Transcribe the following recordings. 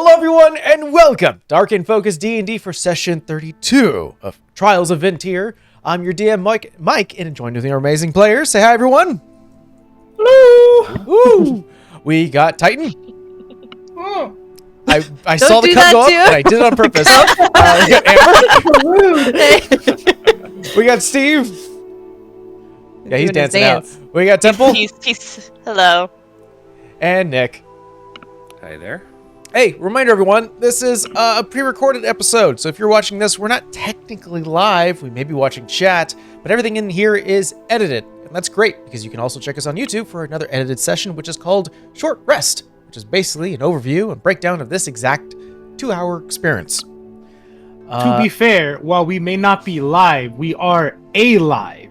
Hello everyone, and welcome to Arcane Focus D&D for session 32 of Trials of VinTear. I'm your DM, Mike, and joined with our amazing players. Say hi, everyone. Hello. Woo! We got Titan. Oh. I saw the cut go up, and I did it on purpose. We got Amber. We got Steve. Yeah, he's dancing out. We got Temple. Peace. Hello. And Nick. Hi there. Hey, reminder everyone, this is a pre-recorded episode, so if you're watching this, we're not technically live. We may be watching chat, but everything in here is edited, and that's great because you can also check us on YouTube for another edited session, which is called Short Rest, which is basically an overview and breakdown of this exact 2-hour experience. To be fair, while we may not be live, we are alive.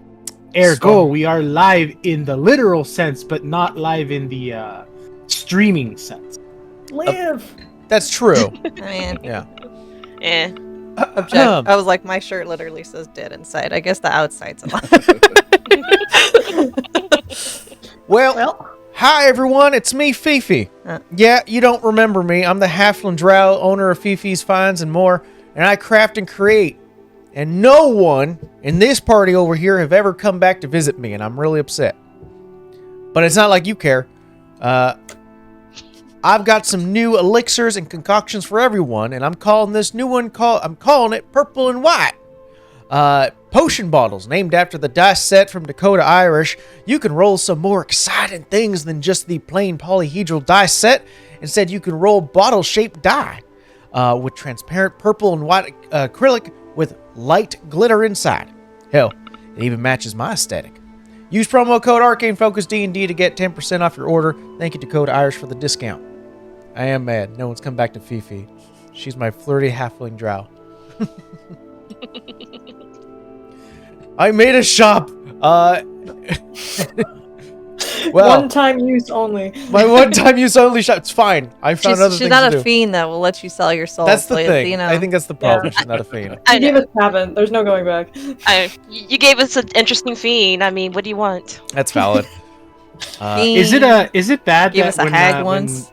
Ergo, we are live in the literal sense, but not live in the streaming sense. Live. That's true. I mean, Yeah. object. I was like, my shirt literally says "dead" inside. I guess the outside's alive. Well, hi everyone, it's me, Fifi. Yeah, you don't remember me. I'm the Halfling Drow, owner of Fifi's Finds and More, and I craft and create. And no one in this party over here have ever come back to visit me, and I'm really upset. But it's not like you care. I've got some new elixirs and concoctions for everyone, and I'm calling this new one, I'm calling it Purple and White. Potion bottles named after the dice set from Dakota Irish. You can roll some more exciting things than just the plain polyhedral dice set. Instead, you can roll bottle-shaped die with transparent purple and white acrylic with light glitter inside. Hell, it even matches my aesthetic. Use promo code Arcane Focus D&D to get 10% off your order. Thank you, Dakota Irish, for the discount. I am mad. No one's come back to Fifi. She's my flirty halfling drow. I made a shop. Well, one-time use only. My one-time use only shop. It's fine. I found other things to do. She's not a fiend that will let you sell your soul. That's the thing. You know. I think that's the problem. She's not a fiend. You gave us Tavin. There's no going back. You gave us an interesting fiend. I mean, what do you want? That's valid. Is it bad Give that us a when, hag once?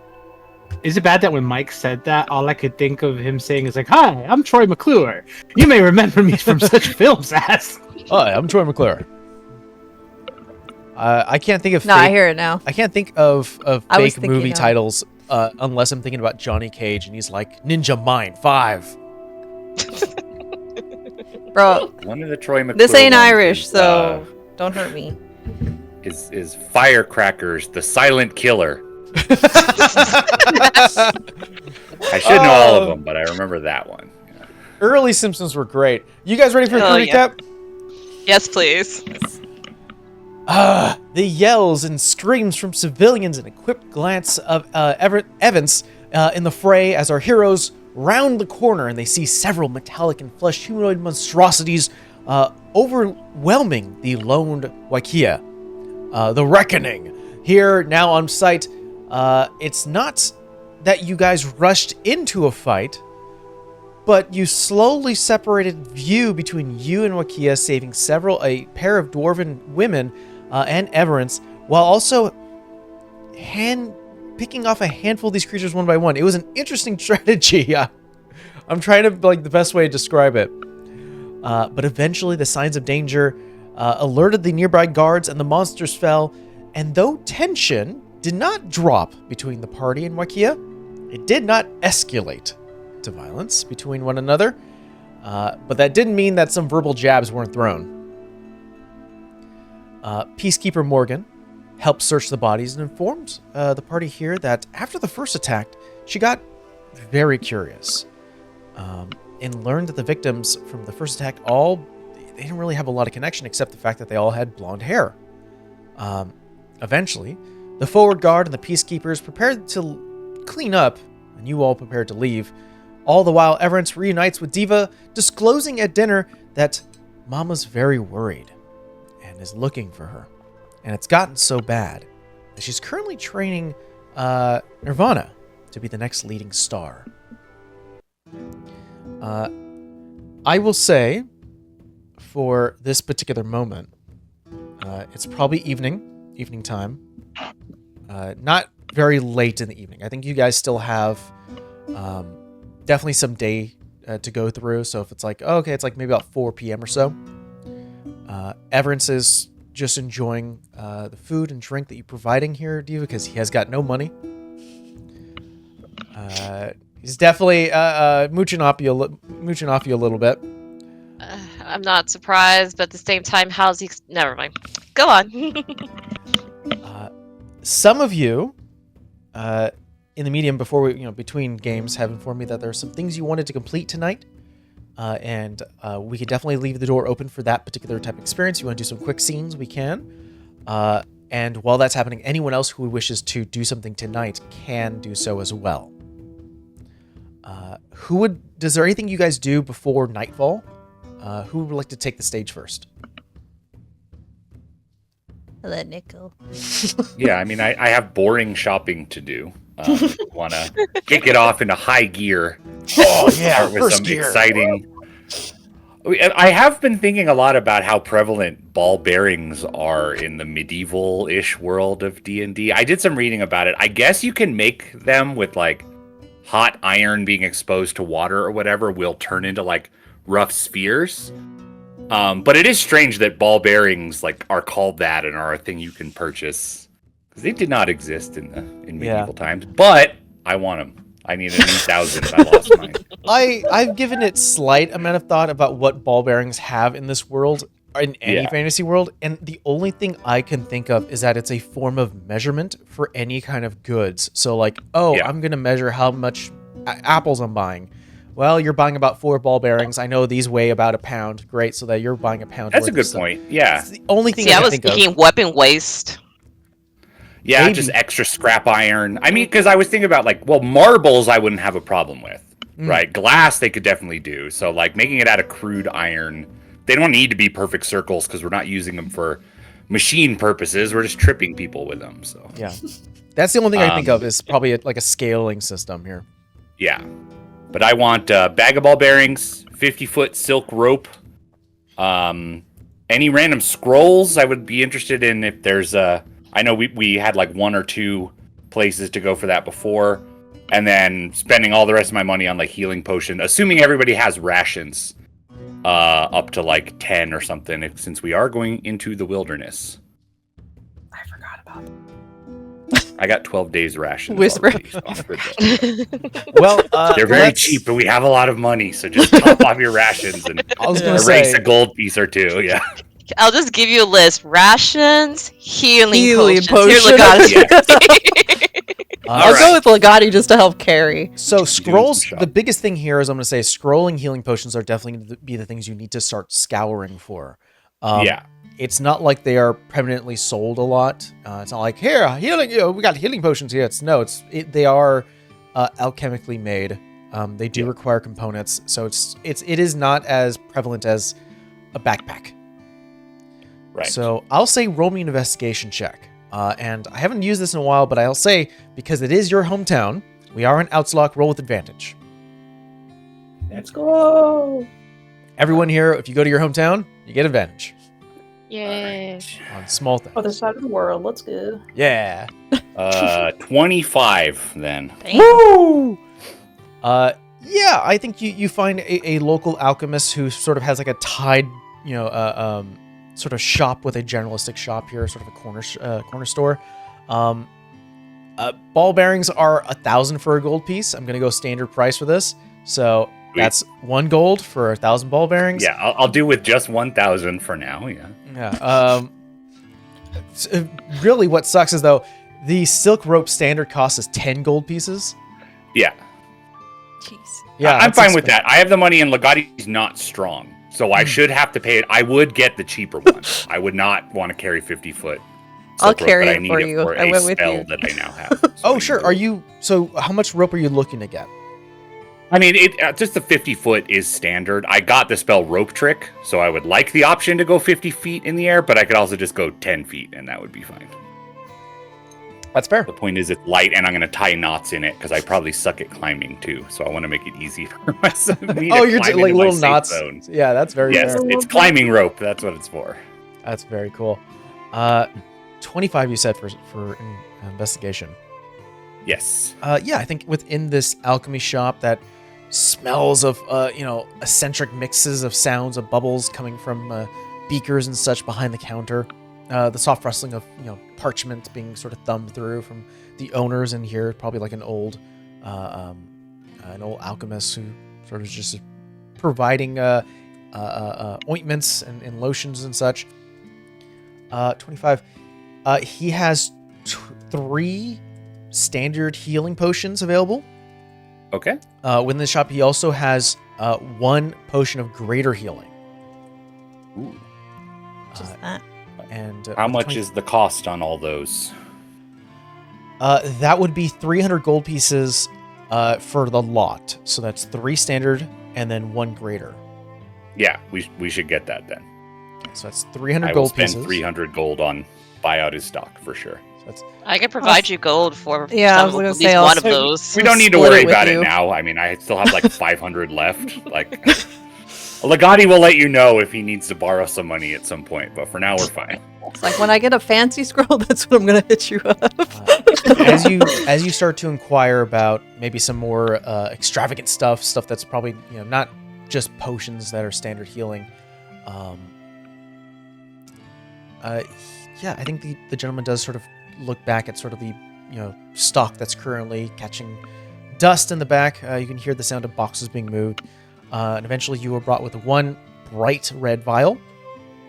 Is it bad that when Mike said that, all I could think of him saying is like, "Hi, I'm Troy McClure. You may remember me from such films as." Hi, I'm Troy McClure. I can't think of. No, I hear it now. I can't think of fake movie of... titles unless I'm thinking about Johnny Cage and he's like Ninja Mine 5. Bro, One of the Troy McClure this ain't ones Irish, is, so don't hurt me. Is Firecrackers the Silent Killer? I should know all of them, but I remember that one. Yeah. Early Simpsons were great. You guys ready for a quick recap? Yes, please. The yells and screams from civilians and a quick glance of Evans in the fray as our heroes round the corner and they see several metallic and flesh humanoid monstrosities overwhelming the lone Waikia. The Reckoning. Here, now on site, it's not that you guys rushed into a fight, but you slowly separated view between you and Waikia, saving a pair of dwarven women and Everence, while also picking off a handful of these creatures one by one. It was an interesting strategy. I'm trying to the best way to describe it. But eventually the signs of danger alerted the nearby guards and the monsters fell, and though tension did not drop between the party and Waikia, it did not escalate to violence between one another, but that didn't mean that some verbal jabs weren't thrown. Peacekeeper Morgan helped search the bodies and informed the party here that after the first attack, she got very curious and learned that the victims from the first attack they didn't really have a lot of connection except the fact that they all had blonde hair. Eventually, the forward guard and the peacekeepers prepared to clean up, and you all prepared to leave. All the while, Everence reunites with Diva, disclosing at dinner that Mama's very worried and is looking for her. And it's gotten so bad that she's currently training Nirvana to be the next leading star. I will say, for this particular moment, it's probably evening time. Not very late in the evening. I think you guys still have Definitely some day to go through. So if it's like, oh, okay, it's like maybe about 4 p.m. or so. Everence is just enjoying the food and drink that you're providing here, Diva, because he has got no money. He's definitely mooching off you a little bit. I'm not surprised, but at the same time, how's he? Never mind. Go on. Some of you in the medium before between games have informed me that there are some things you wanted to complete tonight. And we could definitely leave the door open for that particular type of experience. You want to do some quick scenes, we can. And while that's happening, anyone else who wishes to do something tonight can do so as well. Does there anything you guys do before nightfall? Who would like to take the stage first? I'll let Nick go. Yeah, I mean, I have boring shopping to do. Want to kick it off into high gear. Oh yeah, Start with first some gear. exciting. I have been thinking a lot about how prevalent ball bearings are in the medieval-ish world of D&D. I did some reading about it. I guess you can make them with like hot iron being exposed to water or whatever will turn into like rough spheres. But it is strange that ball bearings like are called that and are a thing you can purchase because they did not exist in medieval times. But I want them. I need an 1,000. I lost mine. I've given it slight amount of thought about what ball bearings have in this world, in any fantasy world, and the only thing I can think of is that it's a form of measurement for any kind of goods. So like, I'm going to measure how much apples I'm buying. Well, you're buying about 4 ball bearings. I know these weigh about a pound. Great, so that you're buying a pound. That's a worth good of stuff. point. Yeah. It's the only thing See, I was think of. thinking weapon waste. Yeah, Maybe. just extra scrap iron. I mean, because I was thinking about like, well, marbles I wouldn't have a problem with, right? Glass they could definitely do. So like making it out of crude iron, they don't need to be perfect circles because we're not using them for machine purposes. We're just tripping people with them. So Yeah, that's the only thing I think of is probably like a scaling system here. yeah, but I want bag of ball bearings, 50-foot silk rope, any random scrolls. I would be interested in if there's I know we had like 1 or 2 places to go for that before, and then spending all the rest of my money on like healing potion, assuming everybody has rations up to like 10 or something, since we are going into the wilderness. I forgot about that. I got 12 days rations. Whisper. already, so I'm good there. Well, They're very cheap, but we have a lot of money, so just top off your rations and I was gonna erase say, a gold piece or 2. Yeah. I'll just give you a list: rations, healing Healing potions. Here, potion. Legati. I'll go with Legati just to help carry. So scrolls, shop. the biggest thing here is I'm going to say scrolling healing potions are definitely going to be the things you need to start scouring for. Yeah. It's not like they are permanently sold a lot. It's not like, here, healing, we got healing potions here. They are alchemically made. They do require components. So it is not as prevalent as a backpack. Right. So I'll say roll me an investigation check. And I haven't used this in a while, but I'll say, because it is your hometown, we are in Outslock, roll with advantage. Let's go. Everyone here, if you go to your hometown, you get advantage Yay. on small things. Other side of the world. Let's go. Yeah. 25 then. Woo! Yeah, I think you find a local alchemist who sort of has like a tied, sort of shop with a generalistic shop here, sort of a corner store. Ball bearings are 1,000 for a gold piece. I'm gonna go standard price for this, so that's 1 gold for 1,000 ball bearings. Yeah, I'll do with just 1,000 for now. Yeah. Yeah. Really, what sucks is though the silk rope standard cost is 10 gold pieces. Yeah. Jeez. Yeah, I'm that's fine with expensive. that. I have the money and Legati's not strong. So I should have to pay it. I would get the cheaper one. I would not want to carry 50-foot. I'll carry but I it need for it you. for I a went with spell you. that I now have. So Oh, I sure. need So how much rope are you looking to get? I mean, just the 50-foot is standard. I got the spell rope trick, so I would like the option to go 50 feet in the air, but I could also just go 10 feet, and that would be fine. That's fair. The point is it's light, and I'm going to tie knots in it, because I probably suck at climbing, too. So I want to make it easy for myself. Oh, you're just like little knots. Zone. Yeah, that's very Yes, fair. it's climbing rope. That's what it's for. That's very cool. 25 you said for investigation. Yes. Yeah, I think within this alchemy shop that smells of, eccentric mixes of sounds of bubbles coming from beakers and such behind the counter. The soft rustling of, parchment being sort of thumbed through from the owners in here, probably like an old alchemist who sort of just providing ointments and lotions and such. 25. He has 3 standard healing potions available. Okay. Within the shop, he also has 1 potion of greater healing. Ooh. Just that. And How much is the cost on all those? that would be 300 gold pieces for the lot. So that's 3 standard and then 1 greater. Yeah, we should get that then. So that's 300 I will gold spend pieces. 300 gold on buy out his stock for sure. So that's I can provide you gold for Yeah, I was at gonna least say, one I'll of those. We don't need to split worry it with about it you. now. I mean, I still have like 500 left. Like, Legati will let you know if he needs to borrow some money at some point, but for now we're fine. It's like when I get a fancy scroll, that's what I'm gonna hit you up. as you start to inquire about maybe some more extravagant stuff that's probably not just potions that are standard healing. Yeah, I think the gentleman does sort of look back at sort of the stock that's currently catching dust in the back. You can hear the sound of boxes being moved, and eventually you are brought with 1 bright red vial,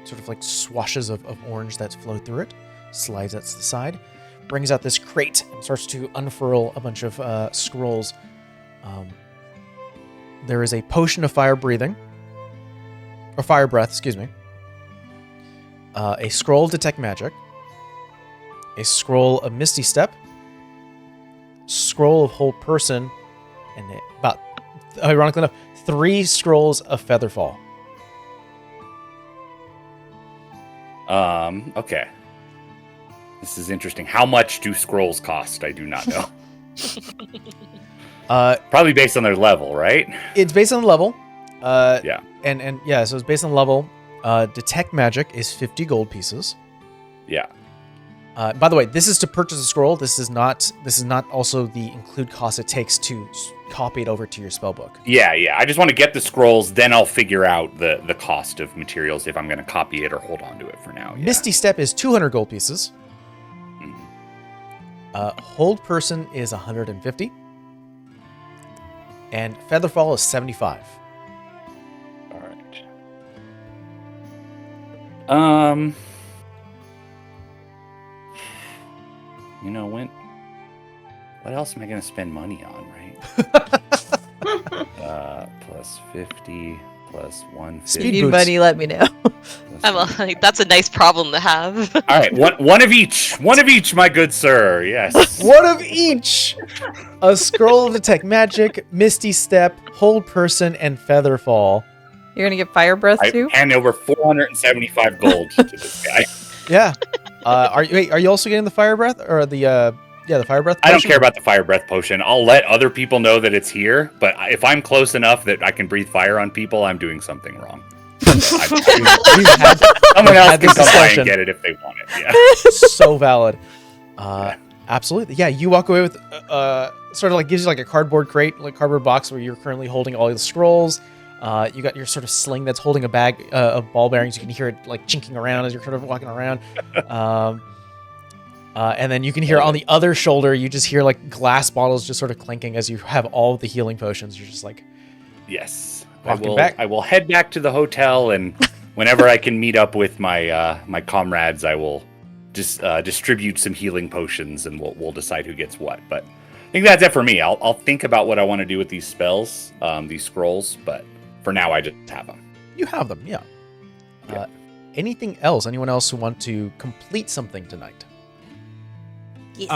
sort of like swashes of orange that flow through it, slides that to the side, brings out this crate and starts to unfurl a bunch of scrolls. There is a potion of fire breathing, or fire breath, excuse me. A scroll of detect magic, a scroll of misty step, scroll of hold person, and about, ironically enough, 3 scrolls of featherfall. Okay. This is interesting. How much do scrolls cost? I do not know. Probably based on their level, right? It's based on the level. Yeah. And yeah, so it's based on the level. Detect magic is 50 gold pieces. Yeah. By the way, this is to purchase a scroll. This is not also the include cost it takes to copy it over to your spellbook. Yeah. I just want to get the scrolls, then I'll figure out the cost of materials if I'm going to copy it or hold on to it for now. Yeah. Misty Step is 200 gold pieces. Mhm. Hold Person is 150. And Featherfall is 75. All right. What else am I going to spend money on, right? Plus 50, plus 150. Speed If you boots. buddy, let me know. I'm like, that's a nice problem to have. All right, one of each. One of each, my good sir. Yes. One of each. A scroll of detect magic, Misty Step, Hold Person, and Featherfall. You're gonna get fire breath I too? hand over 475 gold to this guy. Yeah. Are you also getting the fire breath or the fire breath? I don't potion? care about the fire breath potion. I'll let other people know that it's here, but if I'm close enough that I can breathe fire on people, I'm doing something wrong. We've had Someone else had can this come by discussion. and get it if they want it. Yeah. So valid. Absolutely. Yeah, you walk away with sort of like gives you like a cardboard crate, like cardboard box where you're currently holding all the scrolls. You got your sort of sling that's holding a bag of ball bearings. You can hear it like chinking around as you're kind of walking around. And then you can hear on the other shoulder, you just hear like glass bottles just sort of clinking as you have all of the healing potions. You're just like, Yes. Walking back. I will head back to the hotel, and whenever I can meet up with my my comrades, I will just distribute some healing potions, and we'll decide who gets what. But I think that's it for me. I'll think about what I want to do with these spells, these scrolls. But for now, I just have them. you have them, yeah. Yeah. Anything else? Anyone else who want to complete something tonight? You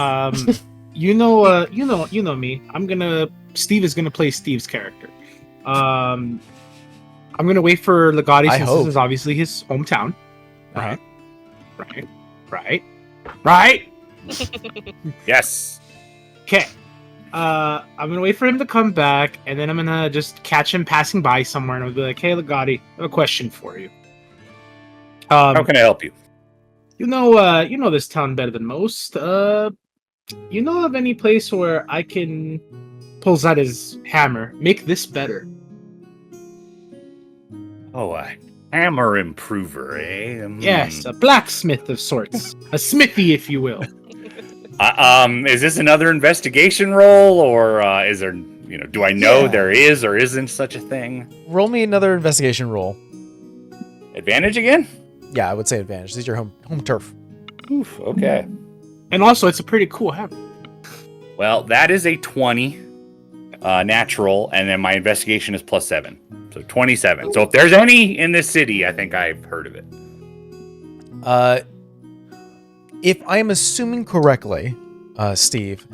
know me. Steve is gonna play Steve's character. I'm gonna wait for Legati I since hope. this is obviously his hometown. Uh-huh. Right. Yes. Okay. I'm gonna wait for him to come back, and then I'm gonna just catch him passing by somewhere, and I'll be like, "Hey, Legati, I have a question for you. How can I help you? You know this town better than most. You know of any place where I can pulls out his hammer? Make this better. Oh, a hammer improver, eh? Yes, a blacksmith of sorts, a smithy, if you will. Is this another investigation roll, or is there? Do I know there is or isn't such a thing? Roll me another investigation roll. Advantage again? Yeah, I would say advantage. This is your home turf. Oof. Okay. And also, it's a pretty cool hammer. Well, that is a 20 natural, and then my investigation is +7. So 27. So if there's any in this city, I think I've heard of it. If I am assuming correctly, Steve,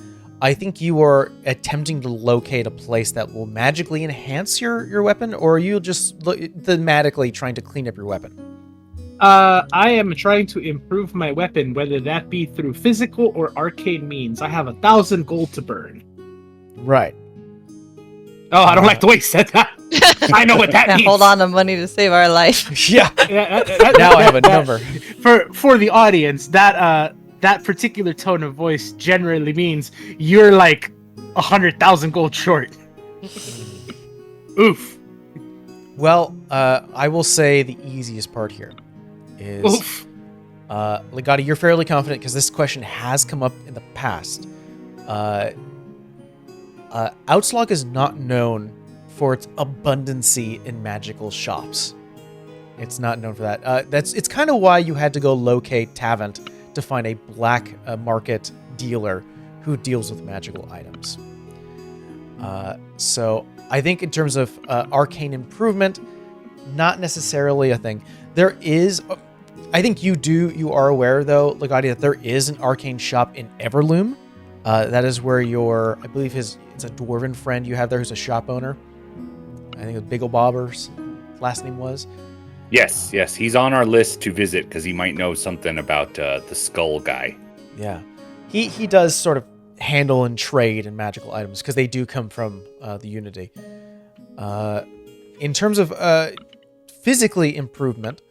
I think you are attempting to locate a place that will magically enhance your weapon, or are you just thematically trying to clean up your weapon? I am trying to improve my weapon, whether that be through physical or arcane means. I have 1,000 gold to burn. Right. Oh, I don't like the way you said that. I know what that Can't means. hold on to money to save our life. Yeah. Now I have a number. For the audience, that particular tone of voice generally means you're like 100,000 gold short. Oof. Well, I will say the easiest part here is... Oof. Legati, you're fairly confident because this question has come up in the past. Outslog is not known for its abundancy in magical shops. It's not known for that. It's kind of why you had to go locate Tavant to find a black market dealer who deals with magical items. So I think in terms of arcane improvement, not necessarily a thing. There is, I think you are aware though, Legati, that there is an arcane shop in Everloom. That is where I believe it's a dwarven friend you have there who's a shop owner. I think it was Bigglebobber's last name was. Yes, he's on our list to visit because he might know something about the skull guy. Yeah, he does sort of handle and trade in magical items because they do come from the Unity. In terms of physical improvement,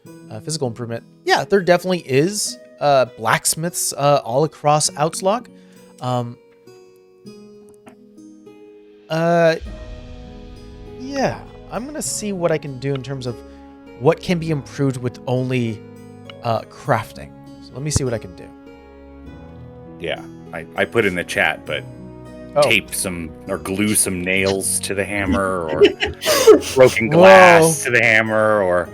yeah, there definitely is blacksmiths all across Outslog. Yeah, I'm gonna see what I can do in terms of what can be improved with only crafting. So let me see what I can do. Yeah, I put in the chat, but tape some or glue some nails to the hammer, or broken glass to the hammer, or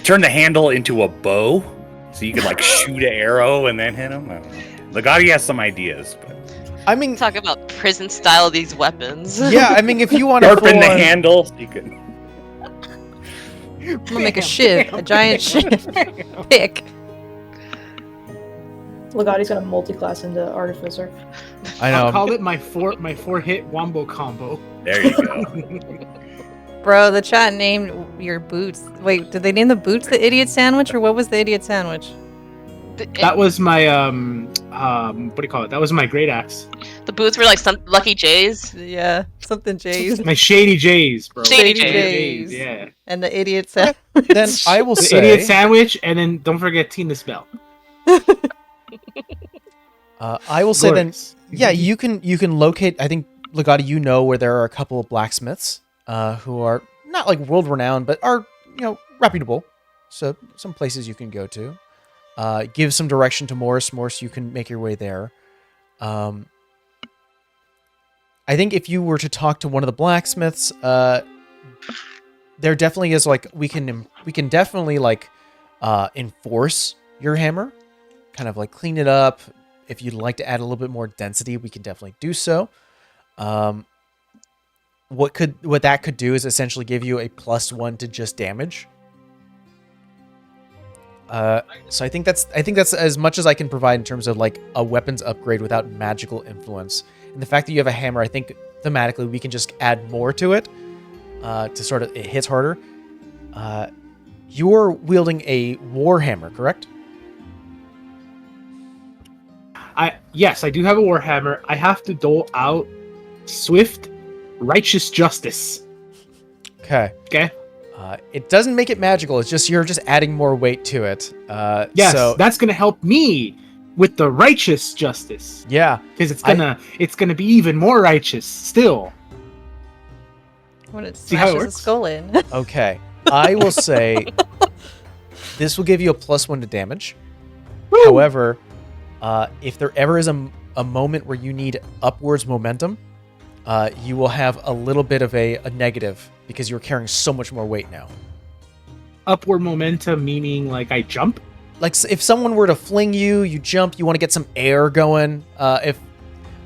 turn the handle into a bow so you can like shoot an arrow and then hit him. I don't know. Legati has some ideas, but I mean, Talk about prison style these weapons. yeah, I mean, if you want to sharpen the handle, so you can. I'm gonna make a shiv, a giant shiv. Pick. Legati's gonna multi-class into Artificer. I know. I'll call it my four hit wombo combo. There you go. Bro, the chat named your boots. Wait, did they name the boots the idiot sandwich, or what was the idiot sandwich? That was my what do you call it? That was my great axe. The boots were like some Lucky J's. Yeah, something J's. My shady J's, bro. Shady J's. Yeah. And the idiot sandwich. Then I will The say, idiot sandwich, and then don't forget Tina's bell. I will say Glorious. then, yeah, you can locate. I think Legati, you know where there are a couple of blacksmiths who are not like world renowned, but are reputable. So some places you can go to. Give some direction to Morris. You can make your way there. I think if you were to talk to one of the blacksmiths, there definitely is like we can definitely like enforce your hammer, kind of like clean it up. If you'd like to add a little bit more density, we can definitely do so. What that could do is essentially give you a +1 to just damage. So I think that's as much as I can provide in terms of like a weapons upgrade without magical influence. And the fact that you have a hammer, I think thematically we can just add more to it to sort of it hits harder. You're wielding a war hammer, correct? Yes, I do have a warhammer. I have to dole out swift, righteous justice. Okay. Okay. It doesn't make it magical. It's just you're just adding more weight to it. Yes, So that's gonna help me with the righteous justice, Yeah. because it's gonna be even more righteous still. When it See how it smashes a works? skull in. Okay. I will say this will give you a +1 to damage. Woo! However, if there ever is a moment where you need upwards momentum, you will have a little bit of a negative because you're carrying so much more weight now. Upward momentum meaning like I jump. Like if someone were to fling you, you jump, you want to get some air going. If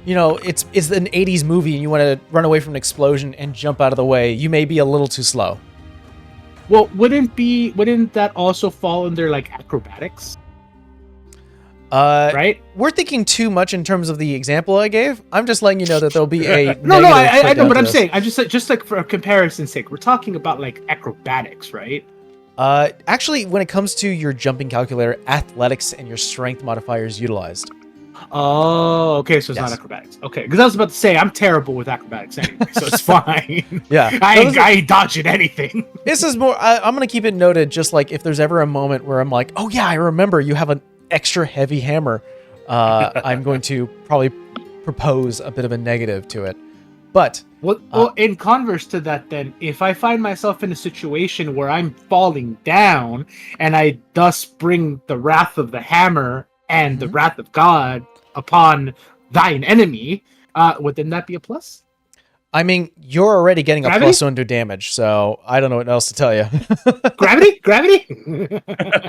it's an 80s movie and you want to run away from an explosion and jump out of the way, you may be a little too slow. Well, wouldn't that also fall under like acrobatics? Right? We're thinking too much in terms of the example I gave. I'm just letting you know that there'll be a No, I know, but I'm this. saying, I'm just like for a comparison's sake, we're talking about like acrobatics, right? Actually, when it comes to your jumping calculator, athletics and your strength modifiers utilized. Oh, okay, so it's Yes. not acrobatics. Okay, because I was about to say I'm terrible with acrobatics anyway, so it's fine. Yeah. I ain't dodging anything. This is more. I'm gonna keep it noted. Just like if there's ever a moment where I'm like, oh yeah, I remember you have an extra heavy hammer. I'm going to probably propose a bit of a negative to it. But Well, in converse to that, then, if I find myself in a situation where I'm falling down and I thus bring the wrath of the hammer and the wrath of God upon thine enemy, wouldn't that be a plus? I mean, you're already getting a Gravity? +1 to damage, so I don't know what else to tell you. Gravity?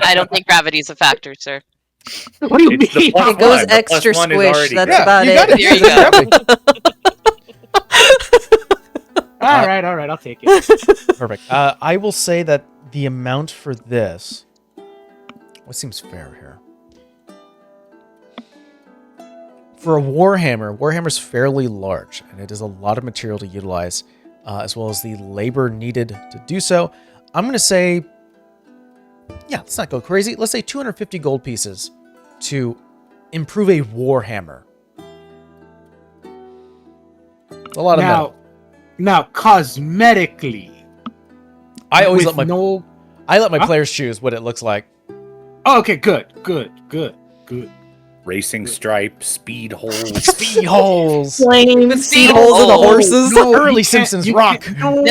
I don't think gravity is a factor, sir. What do you It's the mean? plus It goes one. The extra plus one is squish. already That's there. about you it. got it. There you go. All right, I'll take it. Perfect. I will say that the amount for this, what seems fair here? For a Warhammer's fairly large, and it is a lot of material to utilize, as well as the labor needed to do so. I'm going to say, yeah, let's not go crazy. Let's say 250 gold pieces to improve a Warhammer. It's a lot of metal. Now, cosmetically, I always with let my players choose what it looks like. Oh, okay, good. Racing stripe, speed holes. Speed holes. Flames. With speed holes in the Oh, horses. No, Early you can't- Simpsons you rock. can't- No,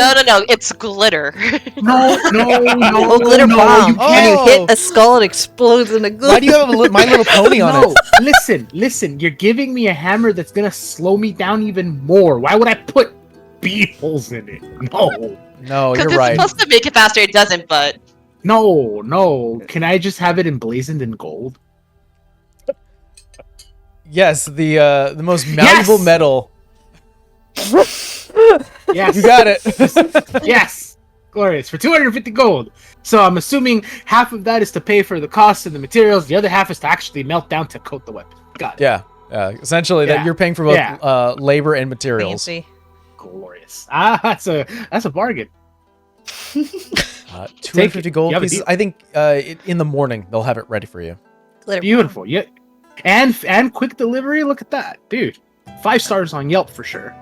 it's glitter. No, Oh, glitter no, bomb. you Oh. When you can't. hit a skull, it explodes into glitter. Why do you have My Little Pony on No, it? listen. You're giving me a hammer that's gonna slow me down even more. Why would I put bead holes in it? No, No, Because you're it's right. supposed to make it faster, it doesn't, but no. Can I just have it emblazoned in gold? Yes, the most malleable Yes! metal. Yes, You got it. Yes, glorious for 250 gold. So I'm assuming half of that is to pay for the cost and the materials. The other half is to actually melt down to coat the weapon. Got it. Yeah. Essentially, that Yeah. you're paying for both Yeah. labor and materials. Fancy. Glorious. That's a bargain. 250 gold You have a pieces. deal. I think in the morning they'll have it ready for you. Glitter Beautiful. Yeah. And quick delivery. Look at that, dude. 5 stars on Yelp for sure.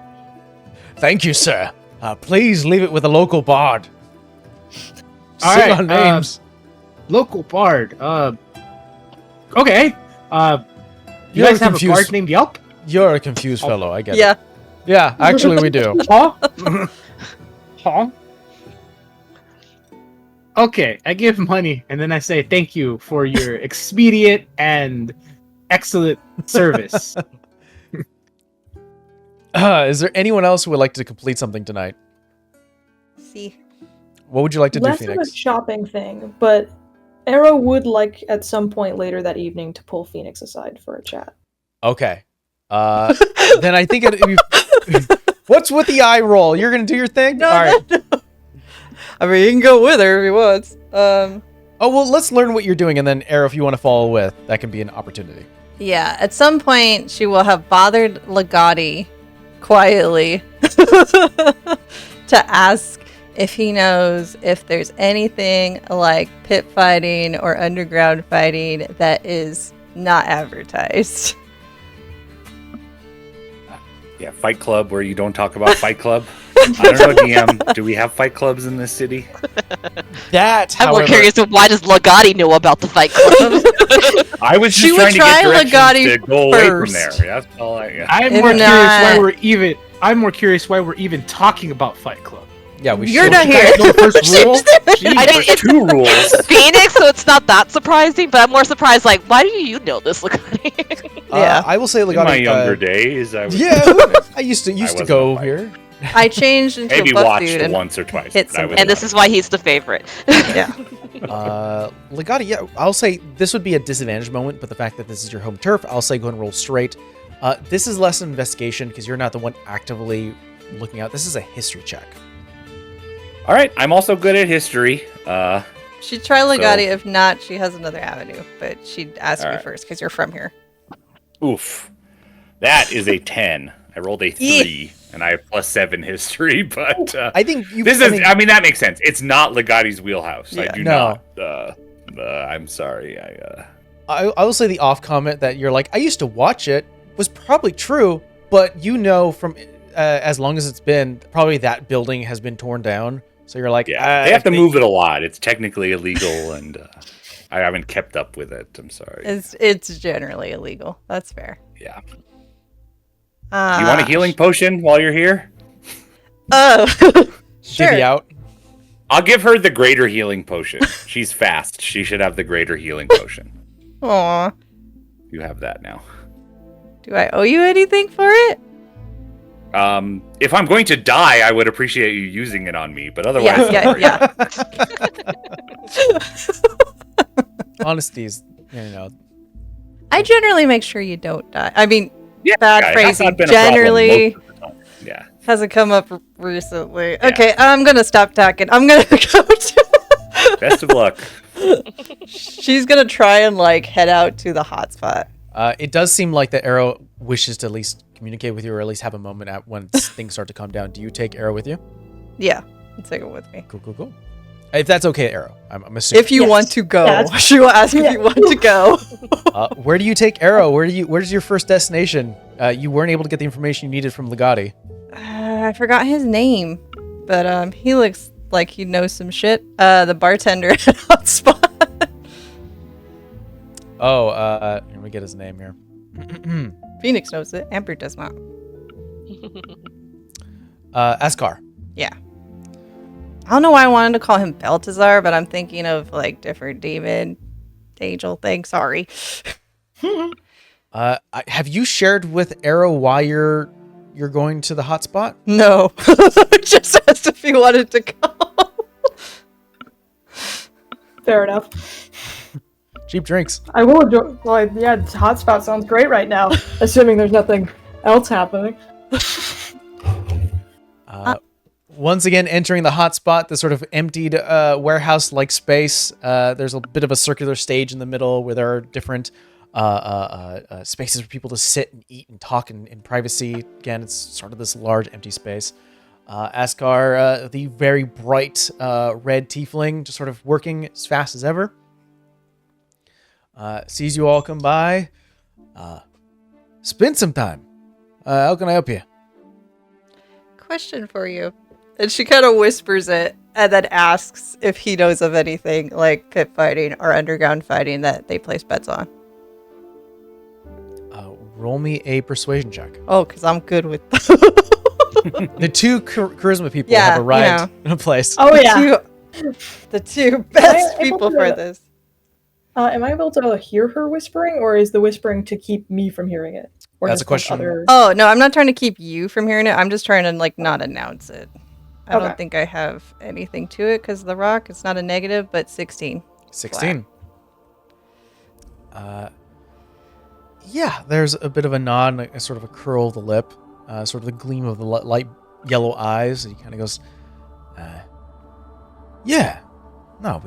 Thank you, sir. Please leave it with a local bard. All Sing right, our names. Local bard. Okay. You You're guys have confused. a bard named Yelp? You're a confused fellow. I get it. Yeah. Yeah, actually we do. Huh? Huh? Okay, I give money and then I say thank you for your expedient and excellent service. Is there anyone else who would like to complete something tonight? See. What would you like to do, Less of a Phoenix? shopping thing, but Arrow would like at some point later that evening to pull Phoenix aside for a chat. Okay. Then I think what's with the eye roll? You're gonna do your thing? No, All right. no. I mean, you can go with her if he wants. Oh well, let's learn what you're doing, and then Arrow, if you want to follow with, that can be an opportunity. Yeah, at some point she will have bothered Legati quietly to ask if he knows if there's anything like pit fighting or underground fighting that is not advertised. Yeah, Fight Club where you don't talk about Fight Club. I don't know, DM. Do we have fight clubs in this city? That, I'm more however, curious of why does Legati know about the Fight Club? I was She just would trying to try get directions Legati to go away from first. there. That's all I. Yeah. I'm If more curious why not- we're even talking about Fight Club. yeah, we You're should. not You here. guys know the first rule? I mean, it's Two rules. Phoenix, so it's not that surprising, but I'm more surprised, like, why do you know this, Legati? Yeah. I will say In my Legati. younger days, I was Yeah, I used to wasn't go a fighter. here. I changed into maybe a buff watched dude and once or twice. hit but I some- was And this not. is why he's the favorite. yeah. Legati, yeah, I'll say this would be a disadvantage moment, but the fact that this is your home turf, I'll say go ahead and roll straight. This is less an investigation because you're not the one actively looking out. This is a history check. All right, I'm also good at history. She'd try Legati. If not, she has another avenue. But she'd ask you Alright. first because you're from here. Oof, that is a 10. I rolled a 3, and I have +7 history. But I think you. this I is. mean, I mean, that makes sense. It's not Legati's wheelhouse. Yeah. I do No. not. I'm sorry. I will say the off comment that you're like, I used to watch it was probably true, but you know from as long as it's been, probably that building has been torn down. So you're like, Yeah, they have to move it a lot. It's technically illegal, and I haven't kept up with it. I'm sorry. It's generally illegal. That's fair. Yeah. You want a Uh, healing potion while you're here? Oh, divvy sure. out. I'll give her the greater healing potion. She's fast. She should have the greater healing potion. Aw. You have that now. Do I owe you anything for it? If I'm going to die, I would appreciate you using it on me, but otherwise, Yeah. Honesty is, you know, I generally make sure you don't die. I mean, yeah, bad it has phrasing. not been a problem Generally most of the time. Yeah. hasn't come up recently. Okay, I'm gonna stop talking. I'm gonna go. Best of luck. She's gonna try and like head out to the hotspot. it does seem like that Arrow wishes to at least communicate with you, or at least have a moment at when things start to calm down. Do you take Arrow with you? Yeah, take it with me. Cool. If that's okay, Arrow. I'm assuming. If you Yes. want to go, Yeah, it's- she will ask if you want to go. Where do you take Arrow? Where's your first destination? You weren't able to get the information you needed from Legati. I forgot his name, but he looks like he knows some shit. The bartender at Hotspot. Oh, let me get his name here. Phoenix knows it. Amber does not. Askar. Yeah. I don't know why I wanted to call him Baltazar, but I'm thinking of like different demon angel thing. Sorry. Have you shared with Arrow why you're going to the hotspot? No. Just asked if he wanted to go. Fair enough. Cheap drinks. I will enjoy. Well, yeah, hotspot sounds great right now, assuming there's nothing else happening. Once again, entering the hotspot, the sort of emptied warehouse-like space. There's a bit of a circular stage in the middle where there are different spaces for people to sit and eat and talk in privacy. Again, it's sort of this large empty space. Askar, the very bright red tiefling, just sort of working as fast as ever. Sees you all come by. Spend some time. How can I help you? Question for you. And she kind of whispers it and then asks if he knows of anything like pit fighting or underground fighting that they place bets on. Roll me a persuasion check. Oh, because I'm good with The two charisma people Yeah, have arrived in a place. Oh yeah. the two best Am I able people to- for this. Am I able to hear her whispering, or is the whispering to keep me from hearing it? Or That's just, a question. Other... Oh, no, I'm not trying to keep you from hearing it. I'm just trying to like not announce it. I Okay. don't think I have anything to it because the rock, it's not a negative, but 16. 16. Yeah, there's a bit of a nod, a sort of a curl of the lip, sort of the gleam of the light yellow eyes. And he kind of goes, yeah, no,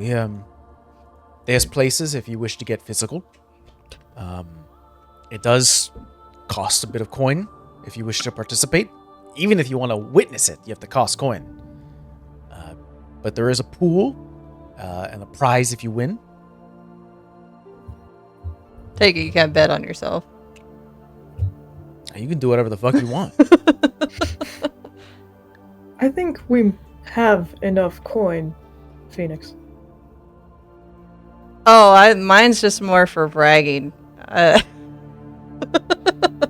there's places if you wish to get physical. It does cost a bit of coin if you wish to participate. Even if you want to witness it, you have to cost coin. But there is a pool and a prize if you win. Take it, you can't bet on yourself. You can do whatever the fuck you want. I think we have enough coin, Phoenix. Oh, mine's just more for bragging.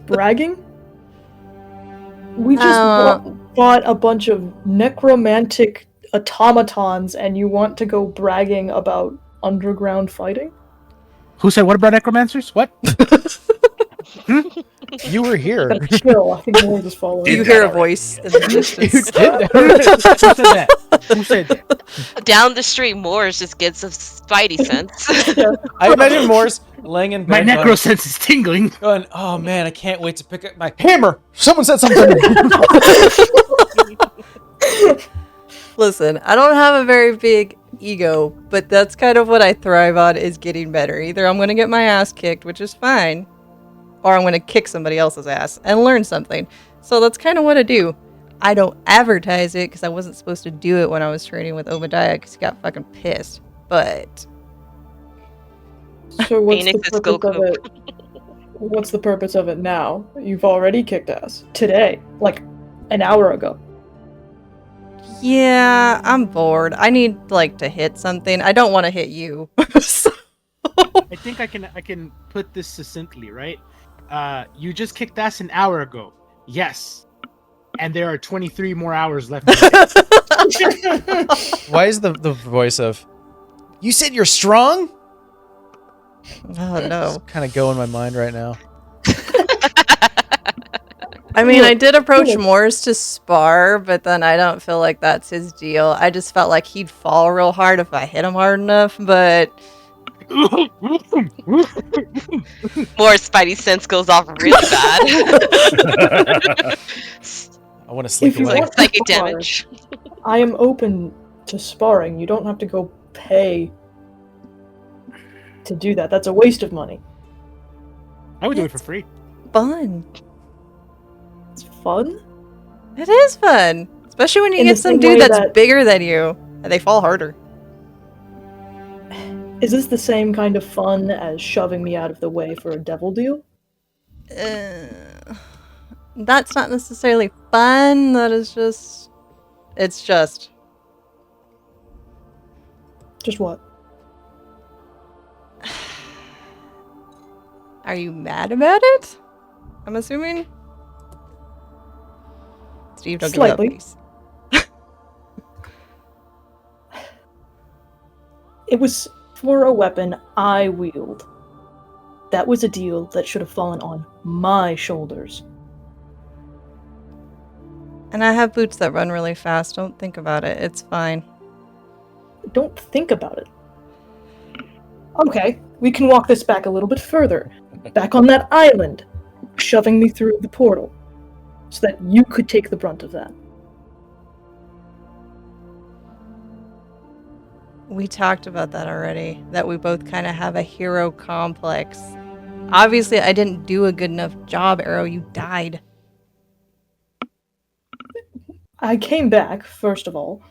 Bragging? We just Uh, bought a bunch of necromantic automatons, and you want to go bragging about underground fighting? Who said what about necromancers? What? You were here. But still, I think Moore just following. Did you that hear a already. voice in the distance. You did. Who said that? Who said that? Down the street, Moors just gets a spidey sense. I imagine Morse laying in My bed necro sense is tingling. going, oh man, I can't wait to pick up my hammer. Someone said something. Listen, I don't have a very big ego, but that's kind of what I thrive on is getting better. Either I'm going to get my ass kicked, which is fine, or I'm going to kick somebody else's ass and learn something. So that's kind of what I do. I don't advertise it because I wasn't supposed to do it when I was training with Obadiah because he got fucking pissed. But So what's the Phoenix is purpose of Goku. it? What's the purpose of it now? You've already kicked ass. Today. Like, an hour ago. yeah, I'm bored. I need like to hit something. I don't want to hit you. So- I think I can put this succinctly, right? You just kicked ass an hour ago. Yes. And there are 23 more hours left. Why is the voice of, you said you're strong? Oh no. Kind of go in my mind right now. I mean, I did approach Look. Morse to spar, but then I don't feel like that's his deal. I just felt like he'd fall real hard if I hit him hard enough, but Moors' spidey sense goes off really bad. I want to sleep If you away. want- Psychic damage. I am open to sparring. You don't have to go pay to do that. That's a waste of money. I would do it for free. fun. It's fun? It is fun. Especially when you In get the some same dude way that's that- bigger than you. And they fall harder. Is this the same kind of fun as shoving me out of the way for a devil deal? That's not necessarily fun. That is just... It's just... Just what? Are you mad about it? I'm assuming? Steve, don't Slightly. give it up, please. It was for a weapon I wield. That was a deal that should have fallen on my shoulders. And I have boots that run really fast. Don't think about it. It's fine. Don't think about it. Okay, we can walk this back a little bit further. Back on that island, shoving me through the portal, so that you could take the brunt of that. We talked about that already. That we both kind of have a hero complex. Obviously, I didn't do a good enough job, Arrow. You died. I came back, first of all.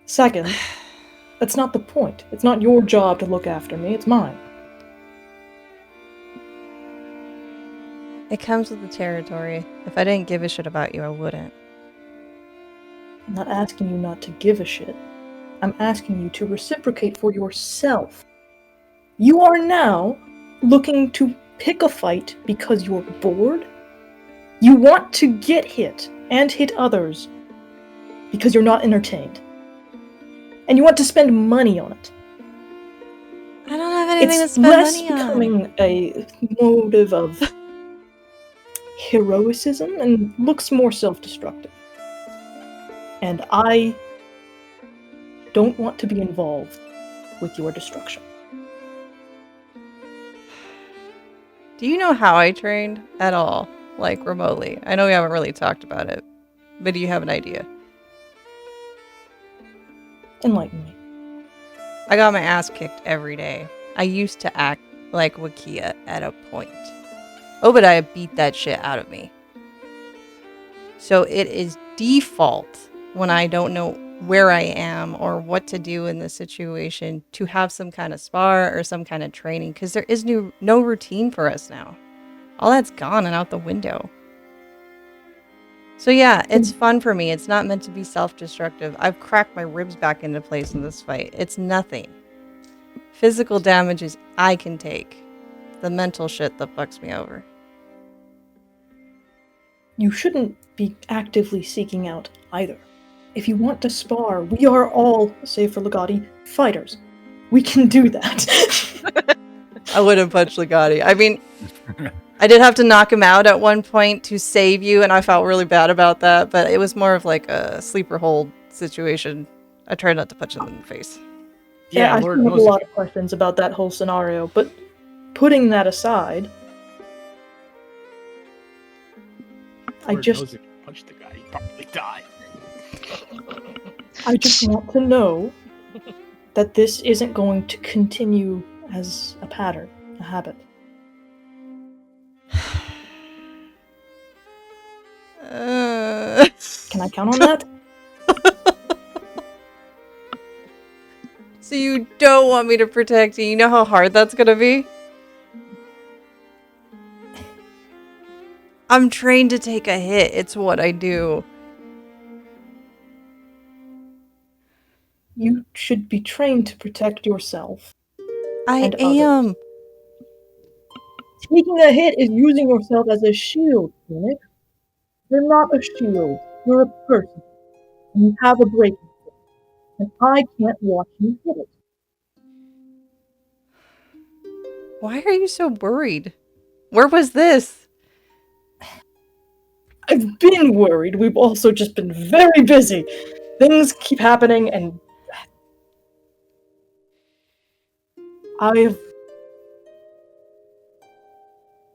Second, that's not the point. It's not your job to look after me, it's mine. It comes with the territory. If I didn't give a shit about you, I wouldn't. I'm not asking you not to give a shit. I'm asking you to reciprocate for yourself. You are now looking to pick a fight because you're bored? You want to get hit and hit others because you're not entertained. And you want to spend money on it. I don't have anything to It's spend less money on. becoming a motive of heroicism and looks more self-destructive. And I don't want to be involved with your destruction. Do you know how I trained at all? Like, remotely? I know we haven't really talked about it. But do you have an idea? Enlighten me. I got my ass kicked every day. I used to act like Wakia at a point. Obadiah beat that shit out of me. So it is default when I don't know where I am or what to do in this situation to have some kind of spar or some kind of training because there is no routine for us now. All that's gone and out the window. So yeah, it's fun for me. It's not meant to be self-destructive. I've cracked my ribs back into place in this fight. It's nothing. Physical damages I can take. The mental shit that fucks me over. You shouldn't be actively seeking out either. If you want to spar, we are all, save for Legati, fighters. We can do that. I wouldn't punch Legati. I mean, I did have to knock him out at one point to save you, and I felt really bad about that, but it was more of like a sleeper hold situation. I tried not to punch him in the face. Yeah, I Lord still have a knows. lot of questions about that whole scenario, but putting that aside, I Lord just knows if you punch the guy, he'd probably die. I just want to know that this isn't going to continue as a pattern, a habit. Can I count on that? So you don't want me to protect you? You know how hard that's gonna be? I'm trained to take a hit. It's what I do. You should be trained to protect yourself. I And am. Taking a hit is using yourself as a shield, Phoenix. You're not a shield. You're a person. And you have a breaking point. And I can't watch you hit it. Why are you so worried? Where was this? I've been worried. We've also just been very busy. Things keep happening, and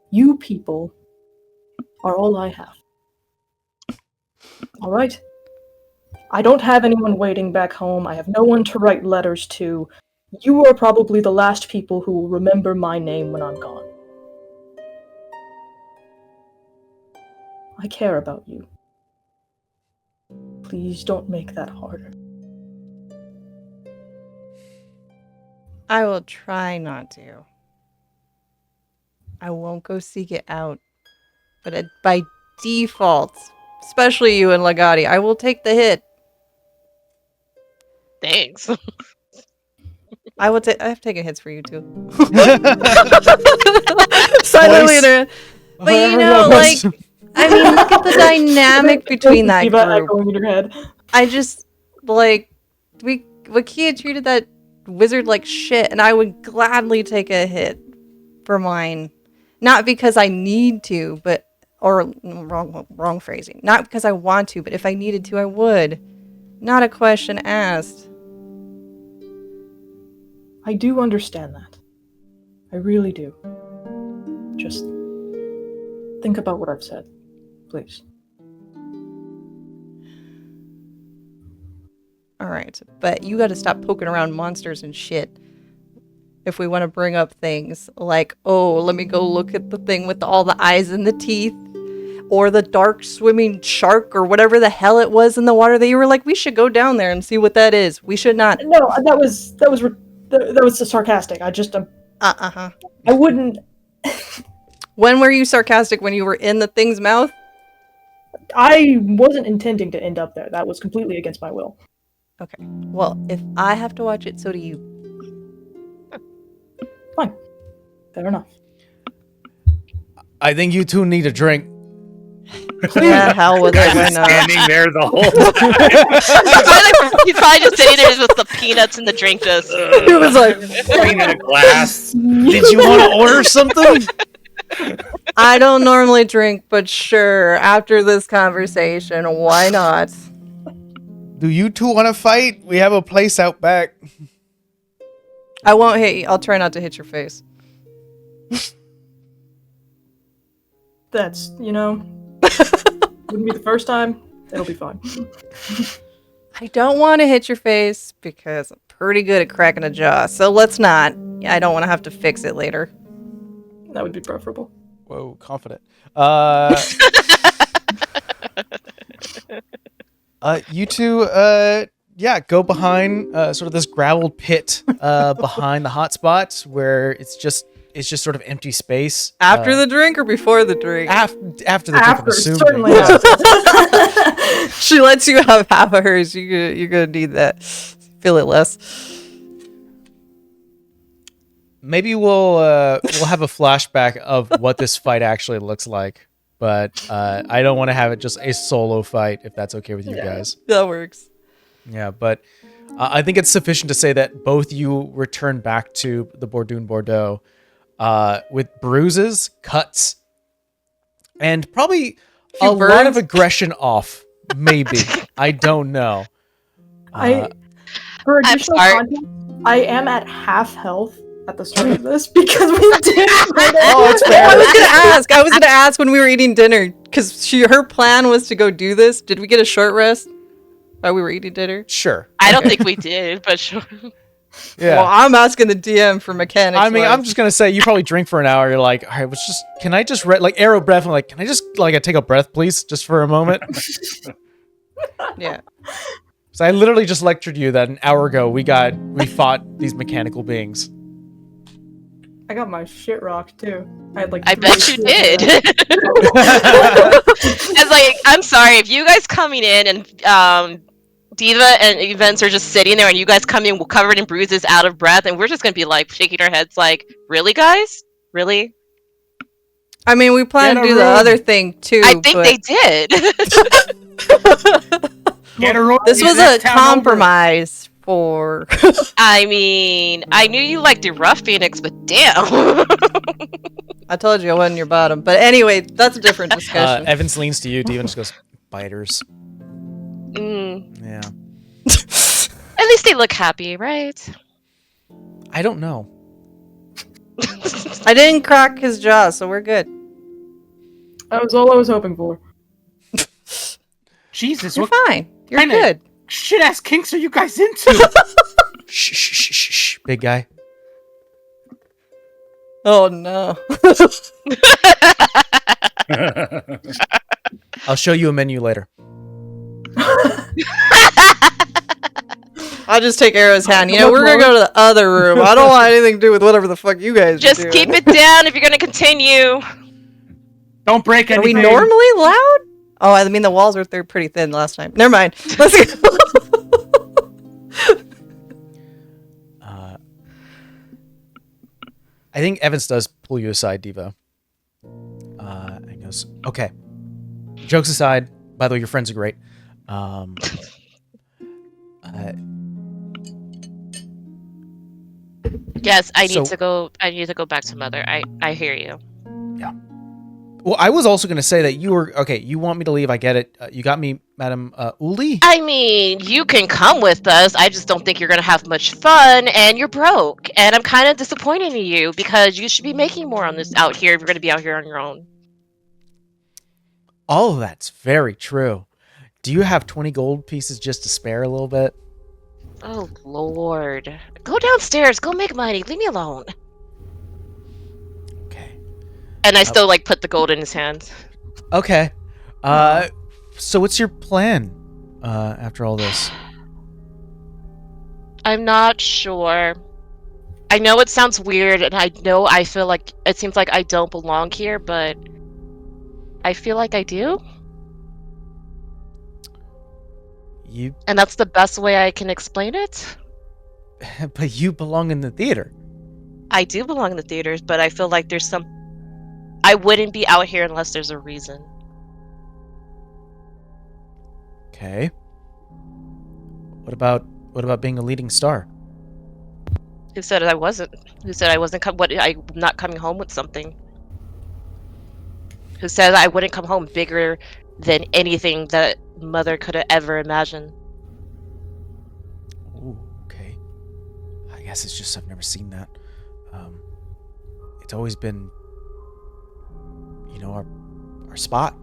You people are all I have. Alright? I don't have anyone waiting back home. I have no one to write letters to. You are probably the last people who will remember my name when I'm gone. I care about you. Please don't make that harder. I will try not to. I won't go seek it out. But by default, especially you and Legati, I will take the hit. Thanks. I will take. I've taken hits for you too. Silently in her. But you know, like, I mean, look at the dynamic between that Eva group. echoing in your head. I just like Wakia treated that wizard like shit, and I would gladly take a hit for mine, not because I need to, but wrong phrasing. Not because I want to, but if I needed to, I would. Not a question asked. I do understand that. I really do. Just think about what I've said, please. Alright, but you gotta stop poking around monsters and shit. If we want to bring up things like, oh, let me go look at the thing with all the eyes and the teeth, or the dark swimming shark, or whatever the hell it was in the water that you were like, we should go down there and see what that is. We should not. No, that was sarcastic. I wouldn't. When were you sarcastic? When you were in the thing's mouth? I wasn't intending to end up there. That was completely against my will. Okay. Well, if I have to watch it, so do you. Fine. Fair enough. I think you two need a drink. Yeah, hell with it. Why not? Standing there the whole time. He's probably just sitting there with the peanuts and the drink just. It was like, Pouring in a glass. Did you want to order something? I don't normally drink, but sure, after this conversation, why not? Do you two want to fight? We have a place out back. I won't hit you. I'll try not to hit your face. That's, wouldn't be the first time. It'll be fine. I don't want to hit your face because I'm pretty good at cracking a jaw, so let's not. I don't want to have to fix it later. That would be preferable. Whoa, confident. You two, go behind sort of this graveled pit behind the hot spots where it's it's just sort of empty space. After the drink or before the drink? After the drink, I'm After, assuming. certainly Yeah. after. She lets you have half of hers. You're gonna need that. Feel it less. Maybe we'll have a flashback of what this fight actually looks like, but I don't want to have it just a solo fight if that's okay with you guys. That works. Yeah, but I think it's sufficient to say that both you return back to the Bordeaux with bruises, cuts, and probably a Few lot burns? of aggression off. Maybe. I don't know. For I'm additional sorry. context, I am at half health at the start of this because we did. Oh, it's fair. I was gonna ask when we were eating dinner because her plan was to go do this. Did we get a short rest while we were eating dinner? Sure. I don't think we did, but sure. Yeah. Well, I'm asking the DM for mechanics. I mean, wise. I'm just gonna say you probably drink for an hour. You're like, all right, can I just like arrow breath? I'm like, can I just take a breath, please, just for a moment? Yeah. So I literally just lectured you that an hour ago we fought these mechanical beings. I got my shit rocked too. I had like. I 3 bet you shit did. rocked. It's like, I'm sorry, if you guys coming in and Diva and Events are just sitting there and you guys come in covered in bruises, out of breath, and we're just gonna be like shaking our heads like, really, guys? Really? I mean, we plan Get to a do the room. other thing too. I think but they did. Get a roll. this was a Next town over. compromise for. I mean, I knew you liked your rough Phoenix, but damn. I told you I wasn't your bottom. But anyway, that's a different discussion. Evans leans to you. Steven just goes, biters. Yeah. At least they look happy, right? I don't know. I didn't crack his jaw, so we're good. That was all I was hoping for. Jesus, You're what fine. You're kinda good. shit ass kinks are you guys into? Shh, shh, shh, shh, shh, big guy. Oh no. I'll show you a menu later. I'll just take Arrow's hand. You know, we're gonna go to the other room. I don't want anything to do with whatever the fuck you guys Just are keep doing. it down if you're gonna continue. Don't break Are we anything. normally loud? Oh, I mean the walls were pretty thin last time. Never mind. Let's go. I think Evans does pull you aside, Diva. And goes, okay. Jokes aside, by the way, your friends are great. Yes, I need So- to go. I need to go back to Mother. I hear you. Well, I was also going to say that you were, okay, you want me to leave, I get it. You got me, Madam Uli? I mean, you can come with us. I just don't think you're gonna have much fun, and you're broke. And I'm kind of disappointed in you because you should be making more on this out here if you're gonna be out here on your own. All of that's very true. Do you have 20 gold pieces just to spare a little bit? Oh Lord, go downstairs. Go make money. Leave me alone. Okay. And I still like put the gold in his hands. Okay. So what's your plan after all this? I'm not sure. I know it sounds weird, and I know I feel like it seems like I don't belong here, but I feel like I do. You, And that's the best way I can explain it. but you belong in the theater. I do belong in the theaters, but I feel like there's some. I wouldn't be out here unless there's a reason. Okay. What about being a leading star? Who said I wasn't? Who said I wasn't? I'm not coming home with something. Who said I wouldn't come home bigger than anything that Mother could have ever imagined? Ooh, okay. I guess it's just I've never seen that. It's always been, you know, our spot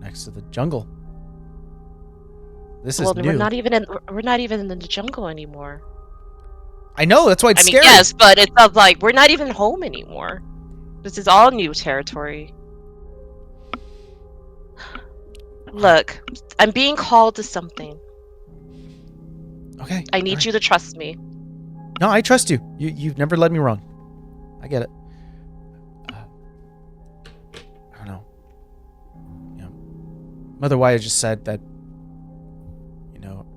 next to the jungle. This is Well, new. we're not even in the jungle anymore. I know, that's why it's I mean, scary. yes, but it's of like we're not even home anymore. This is all new territory. Look, I'm being called to something. Okay. I need alright. you to trust me. No, I trust you. You've never led me wrong. I get it. Mother Wyatt just said that,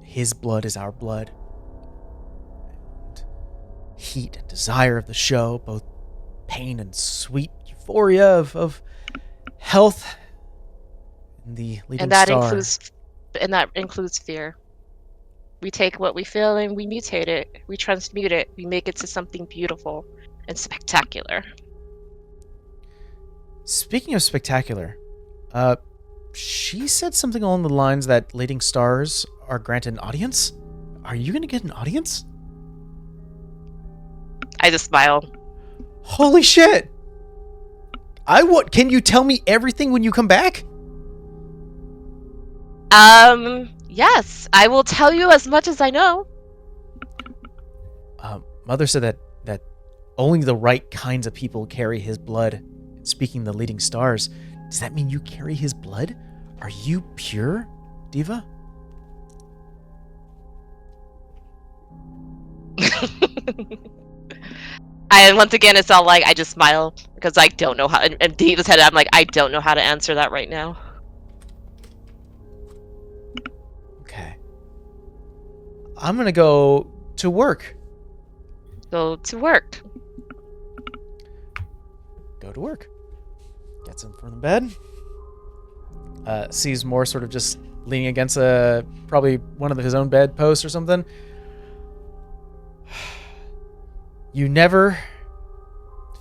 his blood is our blood. And heat and desire of the show, both pain and sweet euphoria of health. And the leading star. And that includes fear. We take what we feel and we mutate it. We transmute it. We make it to something beautiful and spectacular. Speaking of spectacular, she said something along the lines that leading stars are granted an audience. Are you going to get an audience? I just smile. Holy shit! Can you tell me everything when you come back? Yes, I will tell you as much as I know. Mother said that only the right kinds of people carry his blood. Speaking the leading stars, does that mean you carry his blood? Are you pure, Diva? And once again, it's all like, I just smile because I don't know how, and Diva's head, I'm like, I don't know how to answer that right now. Okay. I'm gonna go to work. Go to work. Go to work. Gets him from the bed. Sees Moore sort of just leaning against probably one of his own bed posts or something. You never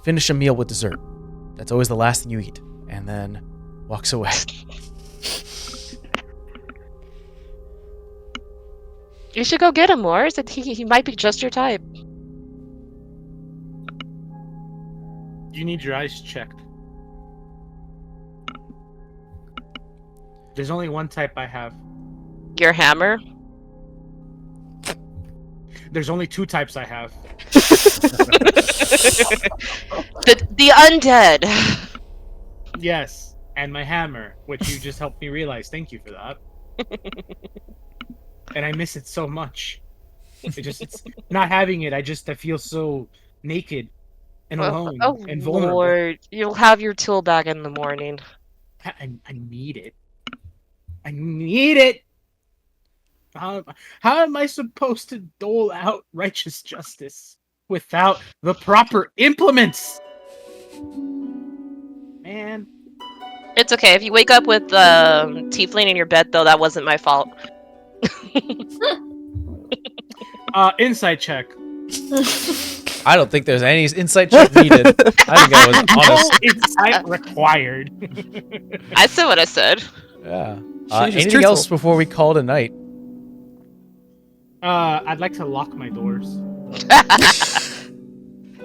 finish a meal with dessert. That's always the last thing you eat. And then walks away. You should go get him, Moore. He might be just your type. You need your eyes checked. There's only one type I have. Your hammer? There's only two types I have. The undead. Yes, and my hammer, which you just helped me realize. Thank you for that. And I miss it so much. It's not having it. I feel so naked and alone and vulnerable. Lord, you'll have your tool back in the morning. I need it. I need it. How am I supposed to dole out righteous justice without the proper implements? Man. It's okay. If you wake up with tiefling in your bed, though, that wasn't my fault. Insight check. I don't think there's any insight check needed. I think I was honest. No insight required. I said what I said. Yeah. She was Anything truthful. else before we call it a night? I'd like to lock my doors.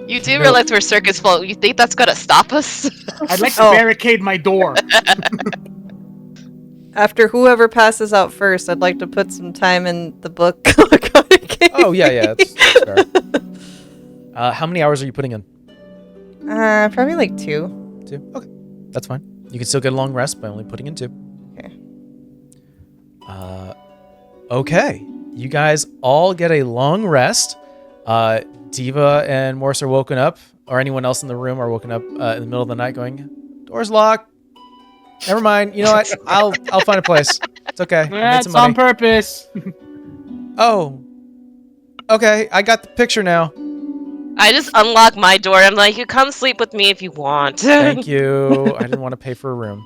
You do realize we're circus folk. You think that's gonna stop us? I'd like to barricade my door. After whoever passes out first, I'd like to put some time in the book. Oh, yeah. That's fair. How many hours are you putting in? Probably like 2. 2? Okay. That's fine. You can still get a long rest by only putting in 2. Okay. Okay. You guys all get a long rest. Diva and Morse are woken up, or anyone else in the room are woken up in the middle of the night going, door's locked. Never mind. You know what? I'll find a place. It's okay. I made That's some money. on purpose. Oh. Okay. I got the picture now. I just unlock my door. I'm like, you come sleep with me if you want. Thank you. I didn't want to pay for a room.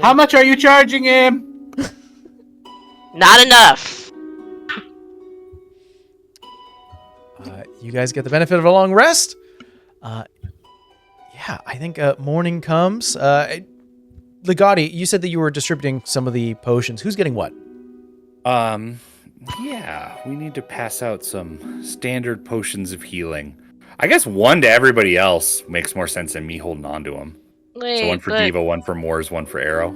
How much are you charging him? Not enough. You guys get the benefit of a long rest. Yeah, I think morning comes. Legati, you said that you were distributing some of the potions. Who's getting what? Yeah, we need to pass out some standard potions of healing. I guess one to everybody else makes more sense than me holding on to them. Wait, So one for Diva, one for Moors, one for Arrow.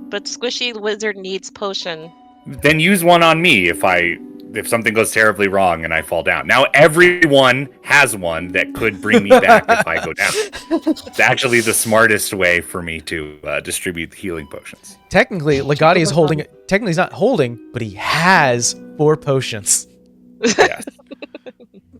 But Squishy Wizard needs potion. Then use one on me if something goes terribly wrong and I fall down. Now everyone has one that could bring me back if I go down. It's actually the smartest way for me to distribute healing potions. Technically, Legati is holding. Technically, he's not holding, but he has 4 potions. Yes.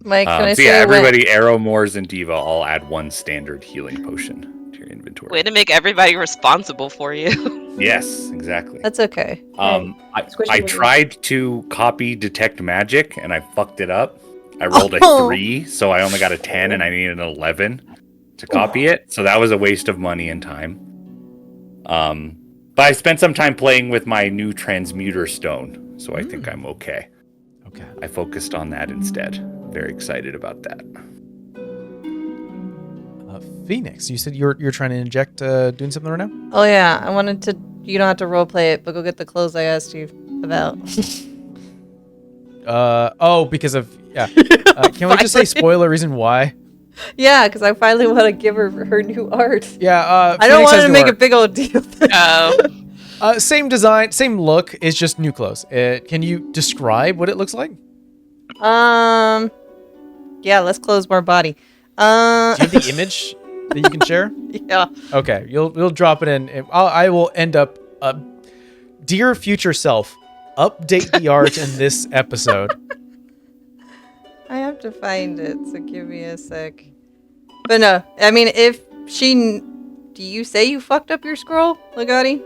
Mike, can I So say yeah, what- everybody, Arrow, Moors, and Diva all add one standard healing potion to your inventory. Way to make everybody responsible for you. Yes, exactly. That's okay. I Squishy was tried to copy detect magic and I fucked it up. I rolled a Oh. 3, so I only got a 10 and I needed an 11 to copy it. So that was a waste of money and time. But I spent some time playing with my new transmuter stone, so I think I'm okay. Okay. I focused on that instead. Very excited about that. Phoenix, you said you're trying to inject doing something right now? Oh yeah, I wanted to. You don't have to roleplay it, but go get the clothes I asked you about. Because of can we just say spoiler reason why? Yeah, because I finally want to give her her new art. Yeah, I don't Phoenix want has to new make a art. big old deal. Same design, same look. It's just new clothes. Can you describe what it looks like? Yeah, let's close more body. Do you have the image that you can share? Yeah. Okay, you'll drop it in. I will end up. Dear future self, update the art in this episode. I have to find it, so give me a sec. But no, I mean, if she... Do you say you fucked up your scroll, Legati?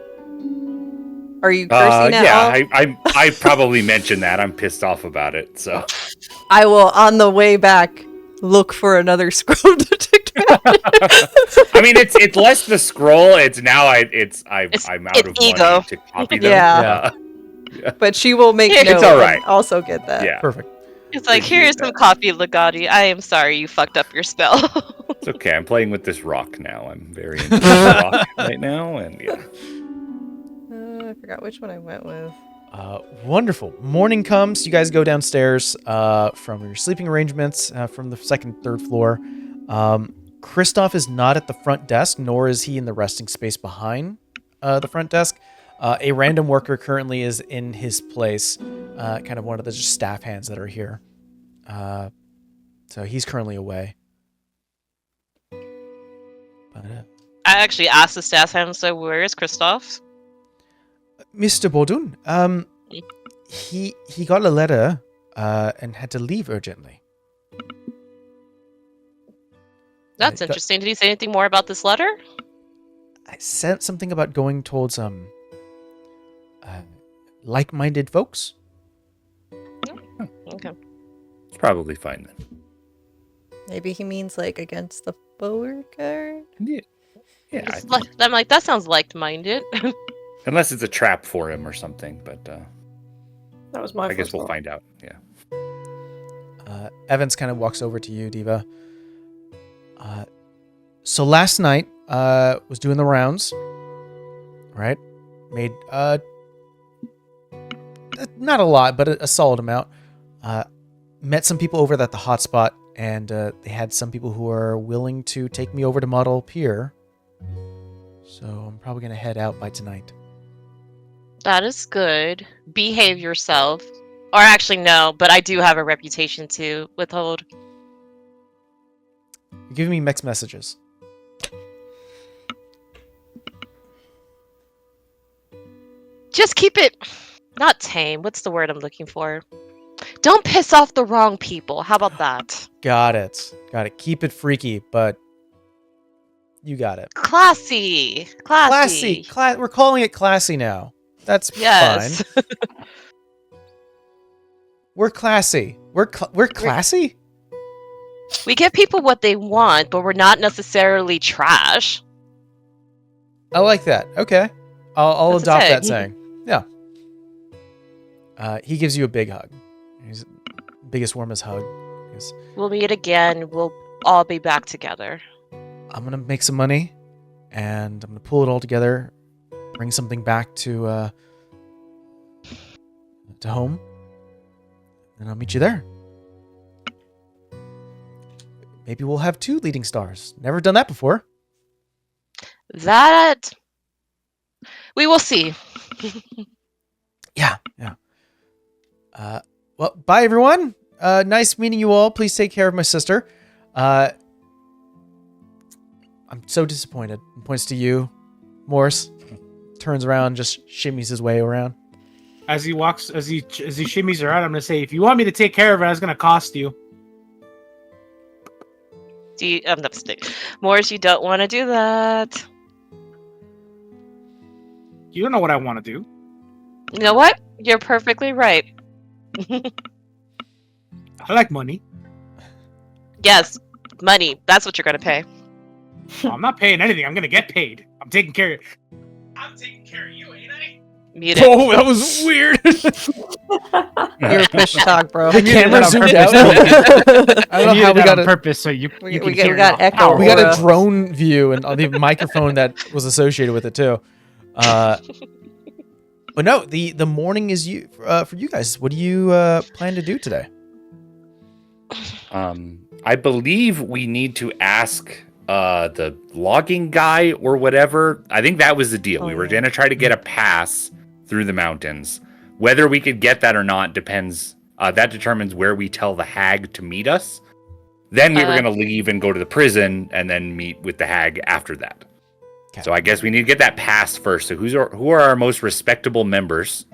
Are you cursing at all? I probably mentioned that. I'm pissed off about it, so. I will, on the way back, look for another scroll detect magic. I mean, it's less the scroll. I'm out of ego. money to copy them. Yeah. But she will make It's note all right. and also get that. Yeah. Perfect. It's like, Appreciate here's some that. coffee, Legati. I am sorry you fucked up your spell. It's okay. I'm playing with this rock now. I'm very into this rock right now, and yeah. I forgot which one I went with. Wonderful. Morning comes. You guys go downstairs from your sleeping arrangements from the second, third floor. Kristoff is not at the front desk, nor is he in the resting space behind the front desk. A random worker currently is in his place, kind of one of the just staff hands that are here. So he's currently away. But, I actually asked the staff hand, so where is Kristoff? Mr. Bordun, he got a letter and had to leave urgently. That's interesting. Did he say anything more about this letter? I said something about going towards like-minded folks. Okay. It's probably fine then. Maybe he means like against the Beauregard? Yeah. I'm like, that sounds like-minded. Unless it's a trap for him or something, but That was my I guess first we'll thought. find out. Yeah. Evans kind of walks over to you, Diva. So last night, was doing the rounds, right? Made not a lot, but a solid amount. Met some people over at the hotspot, and they had some people who are willing to take me over to Model Pier. So I'm probably gonna head out by tonight. That is good. Behave yourself. Or actually, no, but I do have a reputation to withhold. You're giving me mixed messages. Just keep it not tame. What's the word I'm looking for? Don't piss off the wrong people. How about that? Got it. Keep it freaky, but you got it. Classy. We're calling it classy now. That's Yes. fine. We're classy. We're classy? We give people what they want, but we're not necessarily trash. I like that. Okay. I'll That's adopt okay. that saying. Yeah. He gives you a big hug. He's biggest, warmest hug. He's, We'll meet again. We'll all be back together. I'm gonna make some money, and I'm gonna pull it all together, bring something back to home, and I'll meet you there. Maybe we'll have 2 leading stars. Never done that before. That we will see. Yeah. Well, bye everyone. Nice meeting you all. Please take care of my sister. I'm so disappointed. Points to you, Morse. Turns around, just shimmies his way around. As he walks, as he shimmies around, I'm gonna say, if you want me to take care of it, it's gonna cost you. I'm not stick. Morris, you don't want to do that. You don't know what I want to do. You know what? You're perfectly right. I like money. Yes, money. That's what you're gonna pay. I'm not paying anything. I'm gonna get paid. I'm taking care of you, ain't I? Mute it. Oh, that was weird. You're fish talk, bro. The camera that on zoomed purpose. out. I don't know how we got on a purpose, so you We can got- hear we got it. echo. we got a Aura. drone view and the microphone that was associated with it too. But no, the morning is for you guys. What do you plan to do today? I believe we need to ask the logging guy or whatever. I think that was the deal. Oh, We were yeah. going to try to get a pass through the mountains. Whether we could get that or not depends. That determines where we tell the hag to meet us. Then we were going to leave and go to the prison and then meet with the hag after that. Okay. So I guess we need to get that pass first. So who are our most respectable members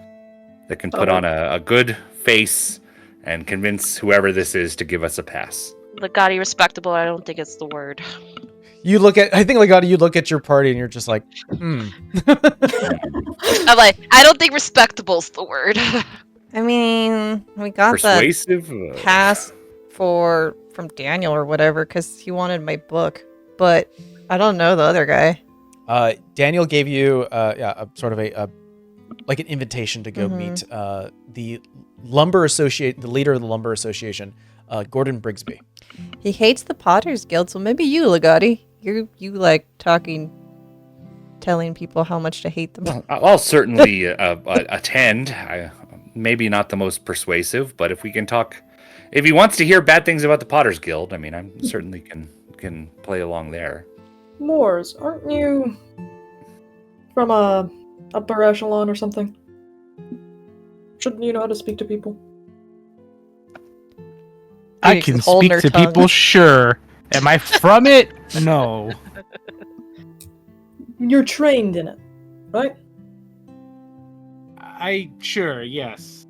that can put on a good face and convince whoever this is to give us a pass? Legati respectable. I don't think it's the word. You look at, I think, Legata, you look at your party and you're just like, I'm like, I don't think respectable's the word. I mean, we got Persuasive? the pass from Daniel or whatever because he wanted my book, but I don't know the other guy. Daniel gave you a sort of a like an invitation to go Mhm. meet the lumber associate, the leader of the lumber association, Gordon Brigsby. He hates the Potters Guild, so maybe you, Legati. You like telling people how much to hate them. Well, I'll certainly attend. Maybe not the most persuasive, but if we can talk, if he wants to hear bad things about the Potters Guild, I mean, I certainly can play along there. Moors, aren't you from a upper echelon or something? Shouldn't you know how to speak to people? I She's can holding speak her to tongue. people, sure. Am I from it? No. You're trained in it, right? Sure, yes.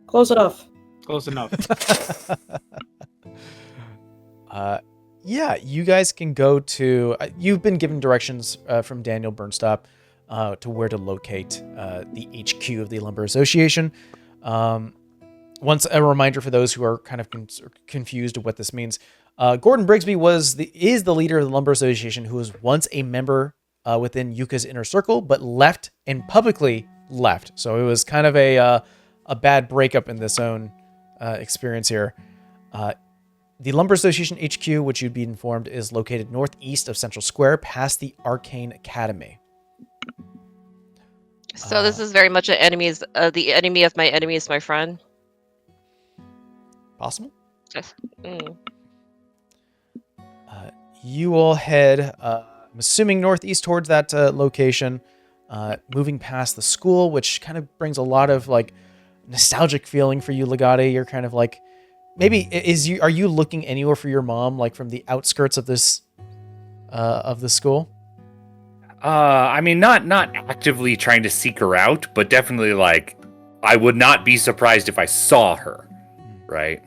Close enough. Close enough. Yeah, you guys can go to. You've been given directions from Daniel Bernstop to where to locate the HQ of the Lumber Association. Once a reminder for those who are kind of confused of what this means. Gordon Brigsby is the leader of the Lumber Association, who was once a member within Yuka's inner circle, but left and publicly left. So it was kind of a bad breakup in this own experience here. The Lumber Association HQ, which you'd be informed, is located northeast of Central Square, past the Arcane Academy. So this is very much an enemies. The enemy of my enemy is my friend. Possible? Mm. You all head, I'm assuming northeast towards that location, moving past the school, which kind of brings a lot of like nostalgic feeling for you, Legati. You're kind of like, maybe are you looking anywhere for your mom, like from the outskirts of this of the school? I mean, not actively trying to seek her out, but definitely like, I would not be surprised if I saw her, right?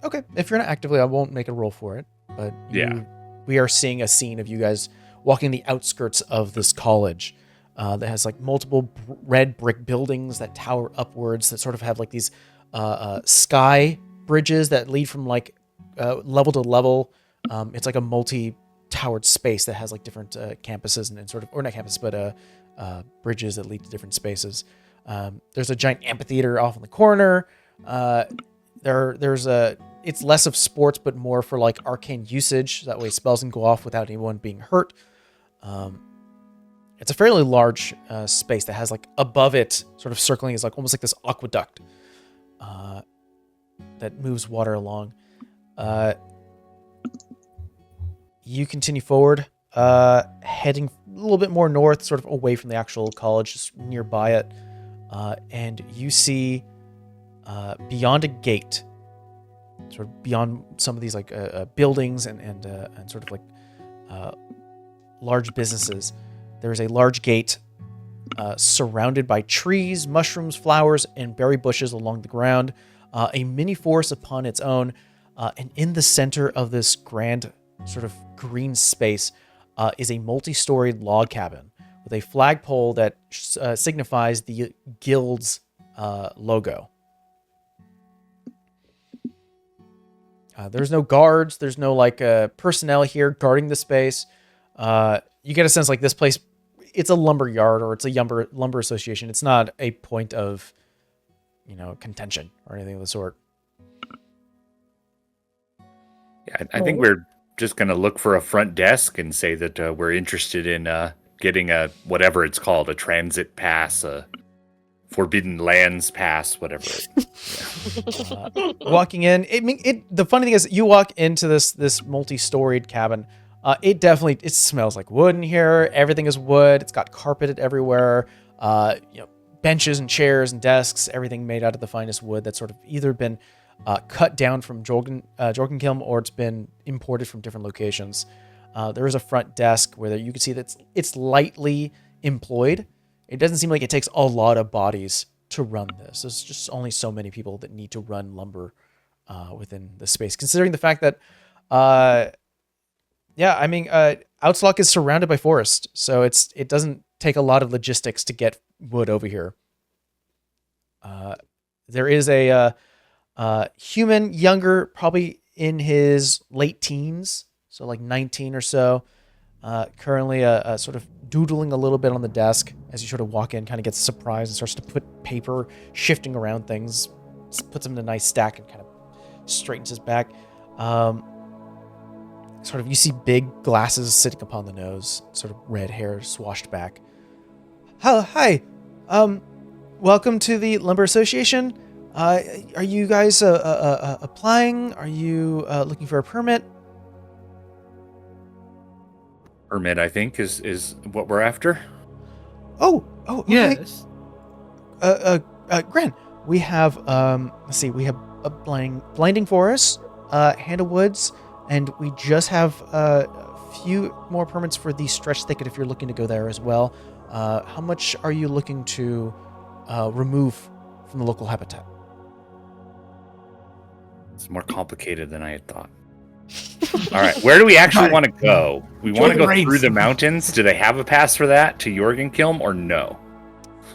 Okay. If you're not actively, I won't make a roll for it. But we are seeing a scene of you guys walking the outskirts of this college that has like multiple red brick buildings that tower upwards that sort of have like these sky bridges that lead from like level to level. It's like a multi-towered space that has like different campuses and sort of, or not campuses, but bridges that lead to different spaces. There's a giant amphitheater off in the corner. It's less of sports, but more for like arcane usage. That way spells can go off without anyone being hurt. It's a fairly large space that has like above it, sort of circling, is like almost like this aqueduct that moves water along. You continue forward, heading a little bit more north, sort of away from the actual college, just nearby it. And you see beyond a gate, sort of beyond some of these like buildings and sort of like large businesses, there is a large gate surrounded by trees, mushrooms, flowers, and berry bushes along the ground. A mini forest upon its own, and in the center of this grand sort of green space is a multi-storied log cabin with a flagpole that signifies the guild's logo. There's no guards. There's no personnel here guarding the space. You get a sense like this place, it's a lumber yard or it's a lumber association. It's not a point of, contention or anything of the sort. Yeah, I think we're just going to look for a front desk and say that we're interested in getting a, whatever it's called, a transit pass, a Forbidden Lands pass, whatever. Walking in, the funny thing is, you walk into this multi-storied cabin. It smells like wood in here. Everything is wood. It's got carpeted everywhere. Benches and chairs and desks, everything made out of the finest wood that's sort of either been cut down from Jorgenkilm or it's been imported from different locations. There is a front desk where you can see that it's lightly employed. It doesn't seem like it takes a lot of bodies to run this. There's just only so many people that need to run lumber within the space, considering the fact that, Outslock is surrounded by forest, so it doesn't take a lot of logistics to get wood over here. There is a human, younger, probably in his late teens, so like 19 or so, currently sort of doodling a little bit on the desk as you sort of walk in, kind of gets surprised and starts to put paper shifting around things, puts them in a nice stack and kind of straightens his back. Sort of, you see big glasses sitting upon the nose, sort of red hair swashed back. Hi. Welcome to the Lumber Association. Are you guys applying? Are you looking for a permit? Permit, I think, is what we're after. Oh, okay. Yes. Grant, we have let's see, we have a blinding forest, Hand of Woods, and we just have a few more permits for the Stretch Thicket if you're looking to go there as well. How much are you looking to remove from the local habitat? It's more complicated than I had thought. All right, where do we actually want to go? We want to go through the mountains. Do they have a pass for that to Jorgenkilm or no?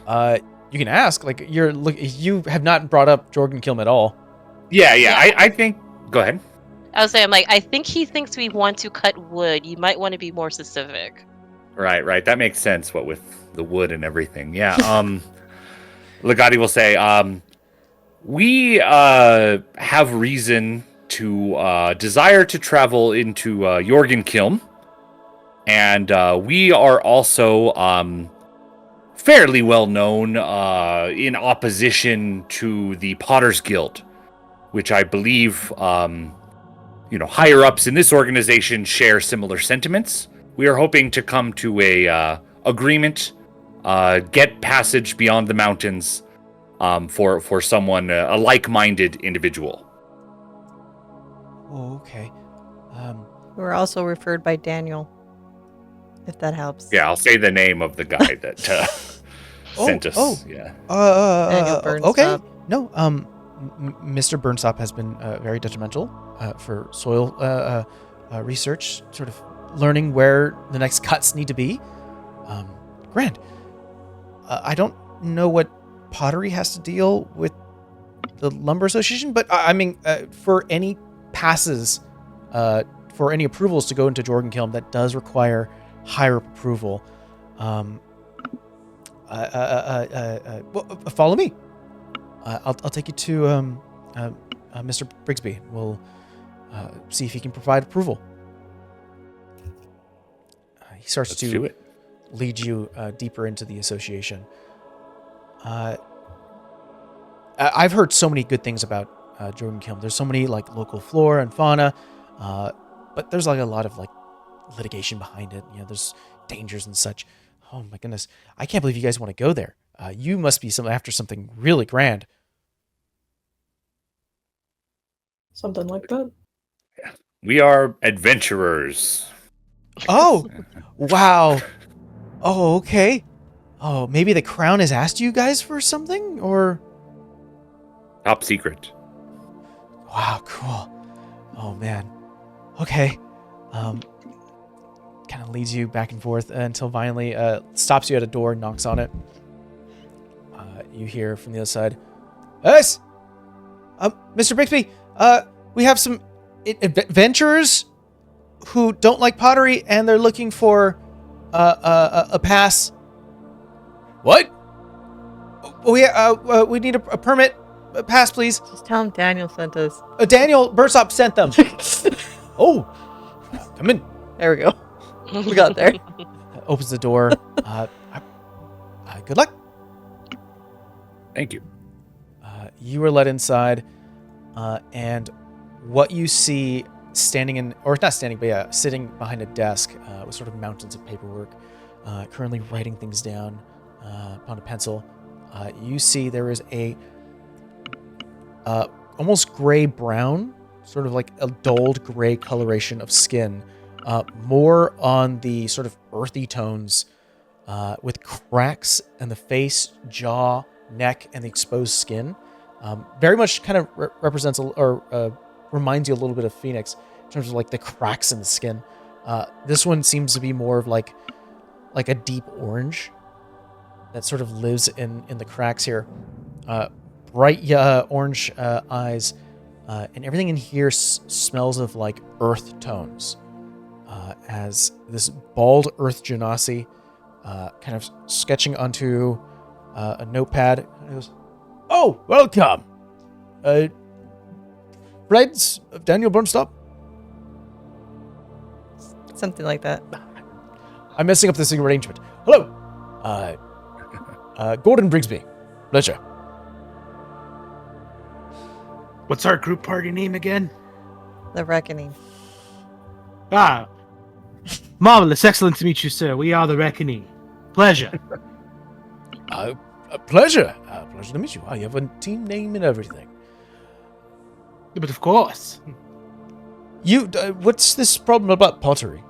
You can ask. Like you have not brought up Jorgenkilm at all. Yeah. I think. Go ahead. I was saying, I think he thinks we want to cut wood. You might want to be more specific. Right. That makes sense. What with the wood and everything. Yeah. Legati will say, we have reason to desire to travel into Jorgenkilm, and we are also fairly well known in opposition to the Potters Guild, which I believe higher ups in this organization share similar sentiments. We are hoping to come to a agreement, get passage beyond the mountains for someone, a like-minded individual. Oh, okay. We're also referred by Daniel, if that helps. Yeah, I'll say the name of the guy that sent us. Oh. Yeah. Daniel Burnstop. Okay. No. Mr. Burnstop has been very detrimental for soil research, sort of learning where the next cuts need to be. Grant, I don't know what pottery has to deal with the Lumber Association, but for any passes, for any approvals to go into Jorgenkilm, that does require higher approval. Follow me. I'll take you to Mr. Brigsby. We'll see if he can provide approval. He starts to lead you deeper into the association. I've heard so many good things about Jorgenkilm. There's so many local flora and fauna, but there's a lot of litigation behind it. There's dangers and such. Oh my goodness, I can't believe you guys want to go there. You must be after something really grand. Something like that. Yeah. We are adventurers. Oh, wow. Oh, okay. Oh, maybe the crown has asked you guys for something, or? Top secret. Wow, cool. Oh man. Okay. kind of leads you back and forth until finally stops you at a door and knocks on it. You hear from the other side, "Yes, Mr. Bixby, we have some adventurers who don't like pottery, and they're looking for a pass." "What? We need a permit. A pass, please." Just tell him Daniel sent us. Daniel Bursop sent them. Oh, come in. There we go. We got there. Opens the door. Good luck. Thank you. You are let inside, and what you see sitting behind a desk with sort of mountains of paperwork, currently writing things down on a pencil. You see there is a almost gray-brown, sort of like a dulled gray coloration of skin, more on the sort of earthy tones, with cracks in the face, jaw, neck, and the exposed skin. Very much kind of represents or reminds you a little bit of Phoenix in terms of like the cracks in the skin. This one seems to be more of like a deep orange that sort of lives in the cracks here. Bright orange eyes, and everything in here smells of like earth tones. As this bald earth genasi kind of sketching onto a notepad. It goes, "Oh, welcome, friends of Daniel Burnstop." Something like that. I'm messing up this arrangement. "Hello, Gordon Brigsby. Pleasure." What's our group party name again? The Reckoning. Ah, marvelous. Excellent to meet you, sir. We are the Reckoning. Pleasure. A pleasure. Pleasure to meet you. You have a team name and everything. But of course. What's this problem about pottery?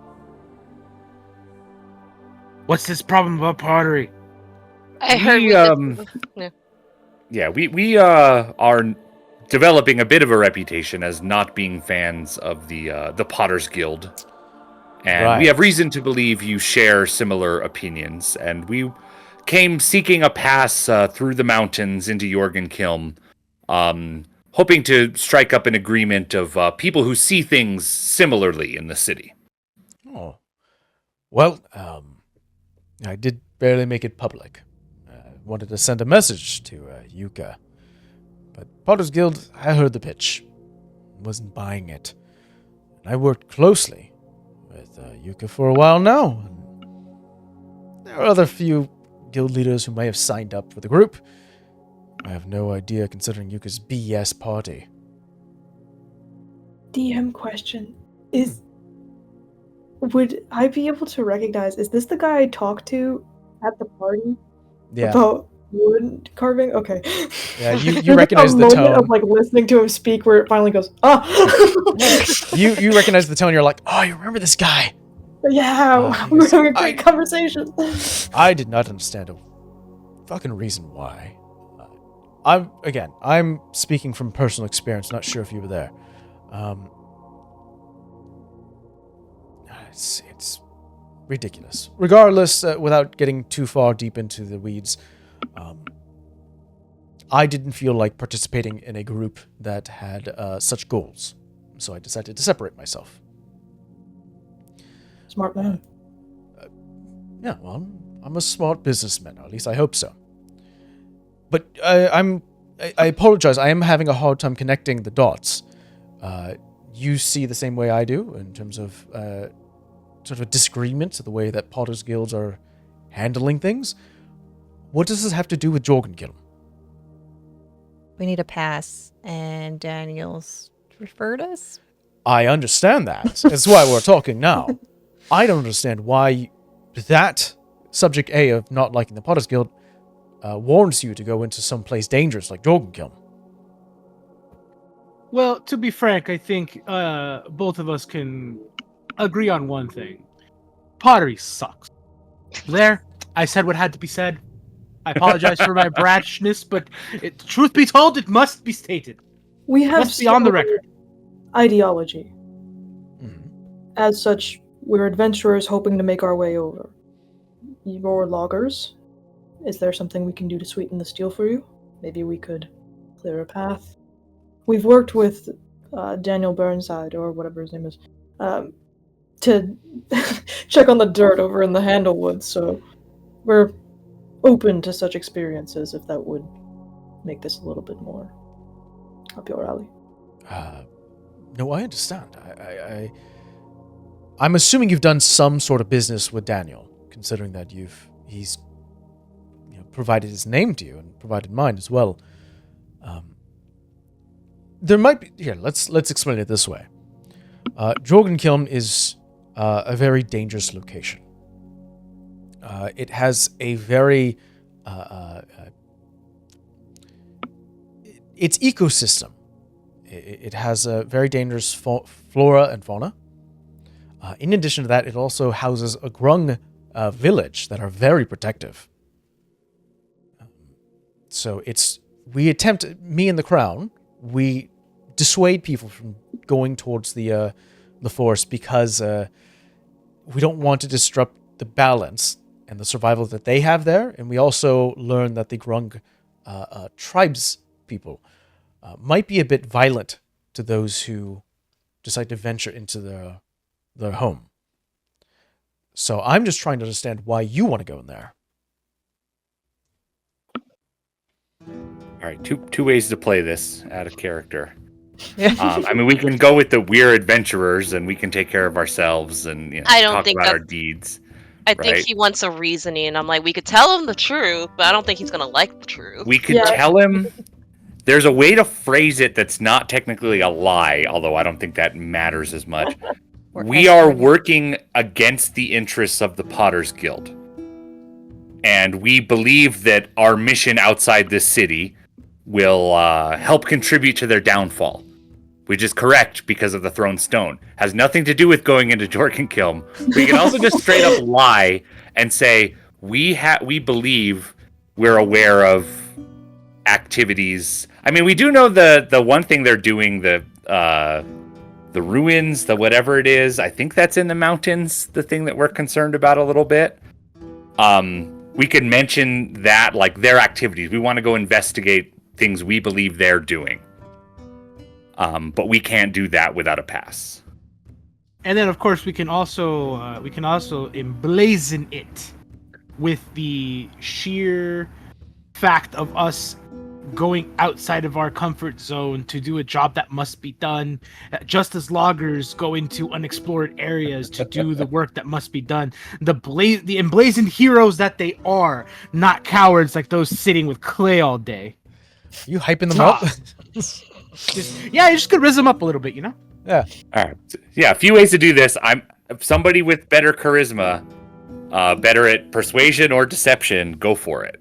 What's this problem about pottery? I heard we are developing a bit of a reputation as not being fans of the Potters Guild. And we have reason to believe you share similar opinions, and we came seeking a pass through the mountains into Jorgenkilm, hoping to strike up an agreement of people who see things similarly in the city. Oh. Well, I did barely make it public. Wanted to send a message to Yuka. But Potter's Guild, I heard the pitch. Wasn't buying it. And I worked closely with Yuka for a while now. And there are other few guild leaders who may have signed up for the group. I have no idea considering Yuka's BS party. DM question. Would I be able to recognize, is this the guy I talked to at the party? Yeah. About wood carving? Okay. Yeah, you recognize the tone. Of like listening to him speak where it finally goes, You recognize the tone, you're like, oh, you remember this guy. Yeah, we were having a great conversation. I did not understand a fucking reason why. I'm speaking from personal experience, not sure if you were there. It's ridiculous. Regardless, without getting too far deep into the weeds, I didn't feel like participating in a group that had such goals, so I decided to separate myself. Smart man. Yeah, well, I'm a smart businessman, or at least I hope so. But I apologize. I am having a hard time connecting the dots. You see the same way I do in terms of sort of a disagreement to the way that Potter's Guilds are handling things. What does this have to do with Jorgenkilm? We need a pass, and Daniel's referred us. I understand that. That's why we're talking now. I don't understand why that subject A of not liking the Potter's Guild warns you to go into some place dangerous like Jorgenkilm. Well, to be frank, I think both of us can agree on one thing. Pottery sucks. There, I said what had to be said. I apologize for my brashness, but truth be told, it must be stated. We have must be on the record. Ideology. Mm-hmm. As such, We're adventurers hoping to make our way over. You're loggers. Is there something we can do to sweeten the steel for you? Maybe we could clear a path. We've worked with Daniel Burnside, or whatever his name is, to check on the dirt over in the Handlewood, so we're open to such experiences if that would make this a little bit more up your alley. No, I understand. I'm assuming you've done some sort of business with Daniel, considering that he's provided his name to you and provided mine as well. There might be here. Let's explain it this way. Jorgenkiln is a very dangerous location. It has a very its ecosystem. It has a very dangerous flora and fauna. In addition to that, it also houses a Grung village that are very protective. So me and the Crown, we dissuade people from going towards the forest because we don't want to disrupt the balance and the survival that they have there. And we also learn that the Grung tribes people might be a bit violent to those who decide to venture into their home. So I'm just trying to understand why you want to go in there. All right, two ways to play this out of character. I mean, we can go with the we're adventurers and we can take care of ourselves and I don't talk think about our that's- deeds. I think he wants a reasoning. I'm like, we could tell him the truth, but I don't think he's gonna like the truth. We could tell him. There's a way to phrase it that's not technically a lie, although I don't think that matters as much. We are working against the interests of the Potter's Guild. And we believe that our mission outside this city will help contribute to their downfall. Which is correct because of the thrown stone. Has nothing to do with going into Jorgenkiln. We can also just straight up lie and say, we believe we're aware of activities. I mean, we do know the one thing they're doing, the ruins, the whatever it is. I think that's in the mountains, the thing that we're concerned about a little bit. We could mention that, like, their activities. We want to go investigate things we believe they're doing. But we can't do that without a pass. And then, of course, we can also emblazon it with the sheer fact of us going outside of our comfort zone to do a job that must be done, just as loggers go into unexplored areas to do the work that must be done. The emblazoned heroes that they are, not cowards like those sitting with clay all day. You hyping them up? you just could rizz them up a little bit, Yeah. All right. Yeah, a few ways to do this. I'm somebody with better charisma, better at persuasion or deception. Go for it.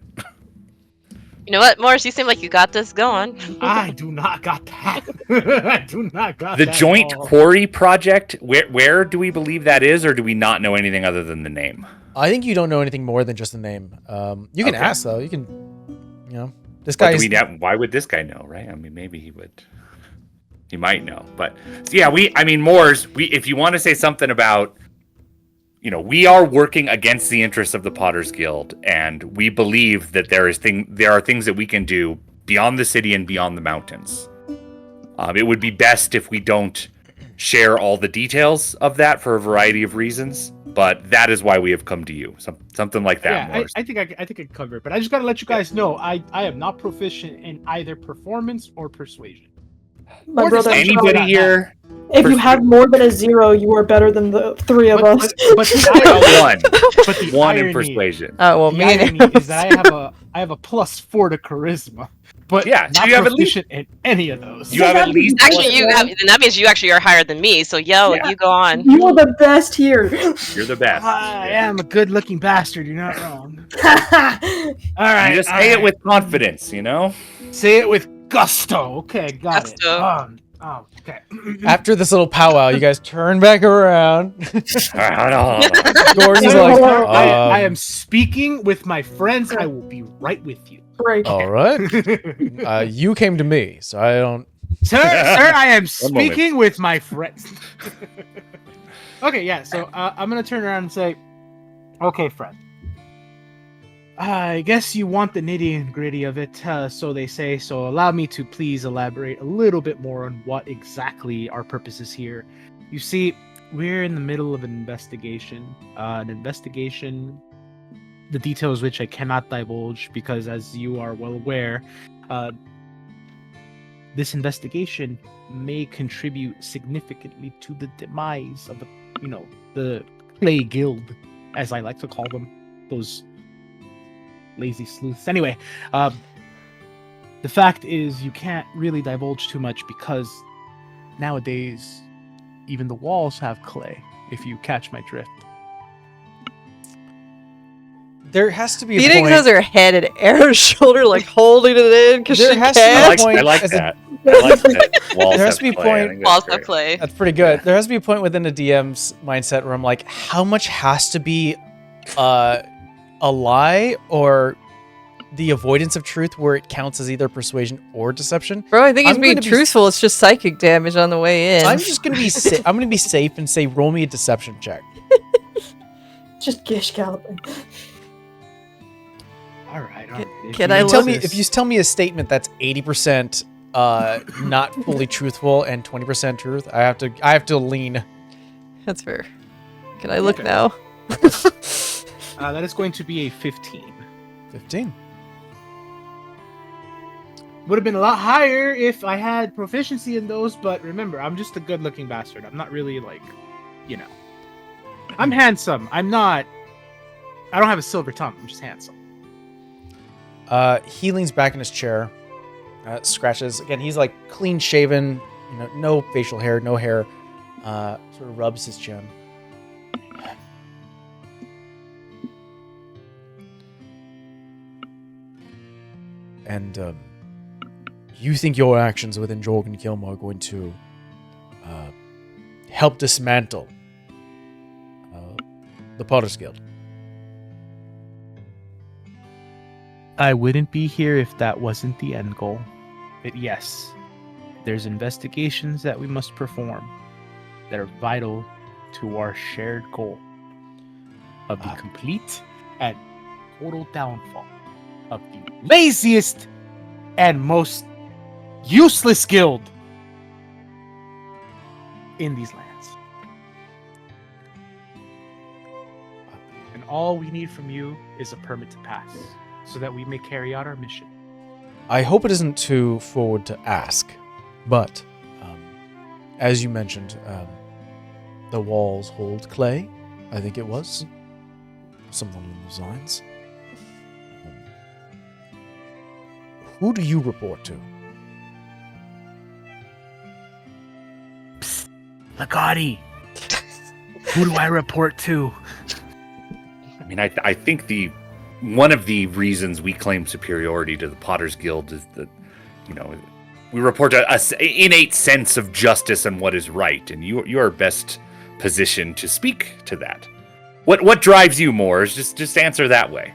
You know what, Morris? You seem like you got this going. I do not got that. I do not got The that joint at all. quarry project. Where do we believe that is, or do we not know anything other than the name? I think you don't know anything more than just the name. You can Okay. ask though. You can, this guy. Why would this guy know, right? I mean, maybe he would. He might know, but yeah, Moors. If you want to say something about, we are working against the interests of the Potter's Guild, and we believe that there are things that we can do beyond the city and beyond the mountains. It would be best if we don't share all the details of that for a variety of reasons, but that is why we have come to you. Something like that. Yeah, I think I can cover it, but I just gotta let you guys know I am not proficient in either performance or persuasion. My Or brother, deception. Anybody here? if you have more than a 0, you are better than the 3 of us. But One. the One in irony- persuasion. Oh well, The me and irony is that I have a +4 to charisma, but Yeah, so not you have at least- proficient in any of those. You have at least Actually, that means you actually are higher than me. So, you go on. You are the best here. You're the best. I am a good-looking bastard. You're not wrong. All All right, You just all say it right. with confidence, Say it with gusto. Okay, got Gusto. it. Okay. After this little powwow, you guys turn back around. Gordon's like, I am speaking with my friends. I will be right with you. Break. all right. You came to me, so I don't. Sir, I am One moment. speaking with my friends. Okay, yeah. So I'm gonna turn around and say, "Okay, friend. I guess you want the nitty and gritty of it, so they say. So allow me to please elaborate a little bit more on what exactly our purpose is here. You see, we're in the middle of an investigation. The details which I cannot divulge because, as you are well aware, this investigation may contribute significantly to the demise of the Clay Guild, as I like to call them, those lazy sleuths. Anyway, the fact is you can't really divulge too much because nowadays even the walls have clay, if you catch my drift. There has to be a Phoenix point. has her head at Air's shoulder, like holding it in because There she has to be a can't. point I like as a- that. I like that. Walls There has have to be a clay. I point- think that's Walls great. of play. That's pretty good. Yeah. There has to be a point within the DM's mindset where I'm like, how much has to be a lie or the avoidance of truth where it counts as either persuasion or deception? Bro, I think he's I'm being gonna be- truthful. It's just psychic damage on the way in. I'm just gonna be I'm gonna be safe and say roll me a deception check. Just gish galloping. All right. Can If I you tell look- me if you tell me a statement that's 80% not fully truthful and 20% truth, I have to lean. That's fair. Can I look Okay. now? That is going to be a 15. 15. Would have been a lot higher if I had proficiency in those, but remember, I'm just a good-looking bastard. I'm not really like, I'm handsome. I don't have a silver tongue. I'm just handsome. He leans back in his chair, scratches again. He's like clean shaven, no facial hair, no hair. Sort of rubs his chin. And you think your actions within Jorgen Kilmer are going to help dismantle the Potter's Guild? I wouldn't be here if that wasn't the end goal. But yes, there's investigations that we must perform that are vital to our shared goal of the complete and total downfall of the laziest and most useless guild in these lands. And all we need from you is a permit to pass, so that we may carry out our mission. I hope it isn't too forward to ask, but as you mentioned, the walls hold clay. I think it was something along those lines. Who do you report to? Lagati! Who do I report to? I mean, I think one of the reasons we claim superiority to the Potter's Guild is that, we report a innate sense of justice and what is right, and you are best positioned to speak to that. What drives you more? Just answer that way.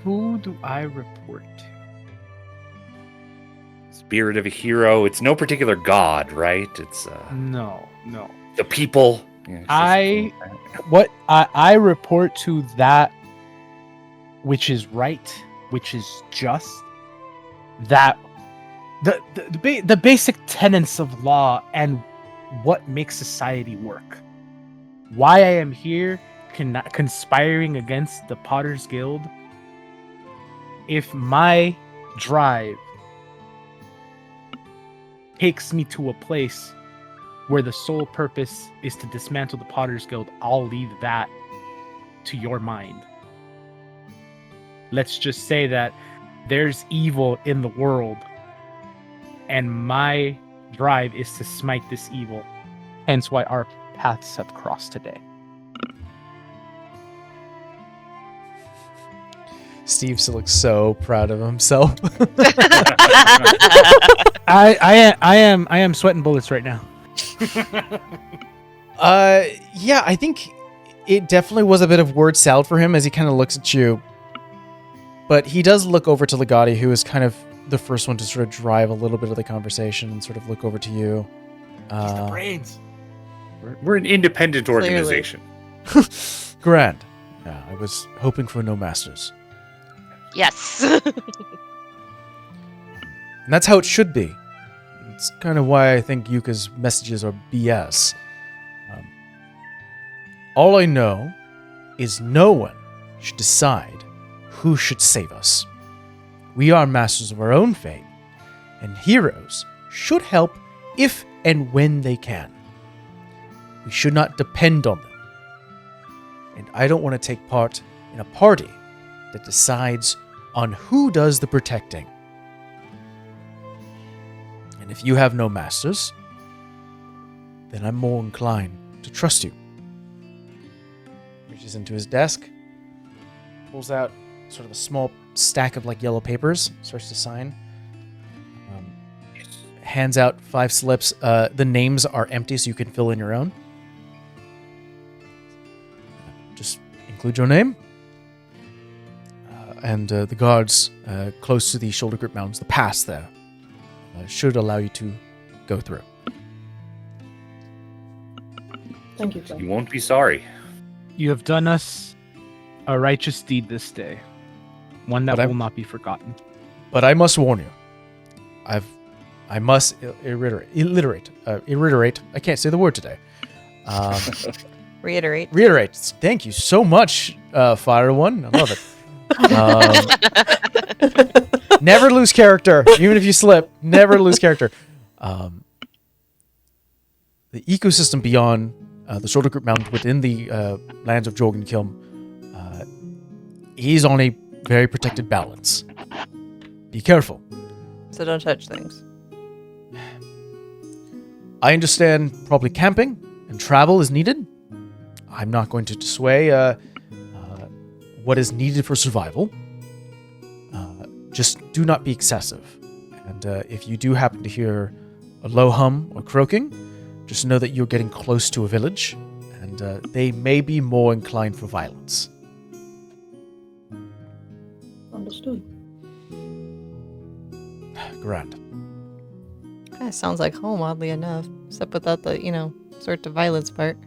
Who do I report to? Spirit of a hero. It's no particular god, right? It's No. the people. Yeah, it's I report to that which is right, which is just, that the basic tenets of law and what makes society work. Why I am here conspiring against the Potter's Guild, if my drive takes me to a place where the sole purpose is to dismantle the Potter's Guild, I'll leave that to your mind. Let's just say that there's evil in the world, and my drive is to smite this evil. Hence why our paths have crossed today. Steve still looks so proud of himself. I am sweating bullets right now. Yeah, I think it definitely was a bit of word salad for him as he kind of looks at you. But he does look over to Lagati, who is kind of the first one to sort of drive a little bit of the conversation and sort of look over to you. He's the brains. We're an independent Clearly. organization. Grand. Yeah, I was hoping for no masters. Yes. And that's how it should be. It's kind of why I think Yuka's messages are BS. All I know is no one should decide who should save us. We are masters of our own fate, and heroes should help if and when they can. We should not depend on them. And I don't want to take part in a party that decides on who does the protecting. And if you have no masters, then I'm more inclined to trust you. Reaches into his desk, pulls out sort of a small stack of like yellow papers, starts to sign. Hands out 5 slips. The names are empty, so you can fill in your own. Just include your name. And the guards close to the shoulder grip mountains, the pass there, should allow you to go through. Thank you, Frank. You won't be sorry. You have done us a righteous deed this day, one that will not be forgotten. But I must warn you. I must reiterate. I can't say the word today. Reiterate. Reiterate. Thank you so much, Fire One. I love it. Never lose character, even if you slip. Never lose character. The ecosystem beyond the Shoulder Group Mountains within the lands of Jorgenkilm is on a very protected balance. Be careful. So don't touch things. I understand probably camping and travel is needed. I'm not going to dissuade what is needed for survival. Just do not be excessive. And if you do happen to hear a low hum or croaking, just know that you're getting close to a village, and they may be more inclined for violence. Understood. Grand. Kind of sounds like home, oddly enough, except without the, sort of violence part.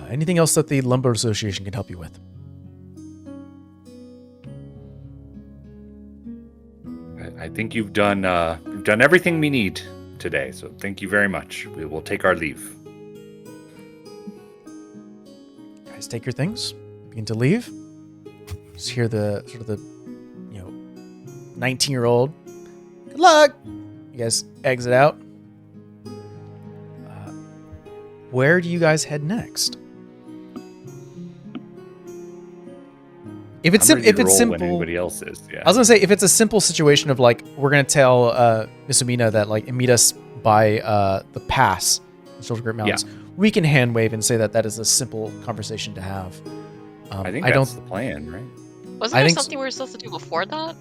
Anything else that the Lumber Association can help you with? I think you've done everything we need today. So thank you very much. We will take our leave. Guys, take your things. Begin to leave. Just hear the 19-year-old. Good luck. You guys exit out. Where do you guys head next? If it's I'm ready to roll simple, when anybody else is. Yeah. I was gonna say if it's a simple situation of like we're gonna tell Miss Amina that like meet us by the pass, the Shoulder Grip Mountains. We can hand wave and say that is a simple conversation to have. I think that's the plan, right? Wasn't there something we were supposed to do before that?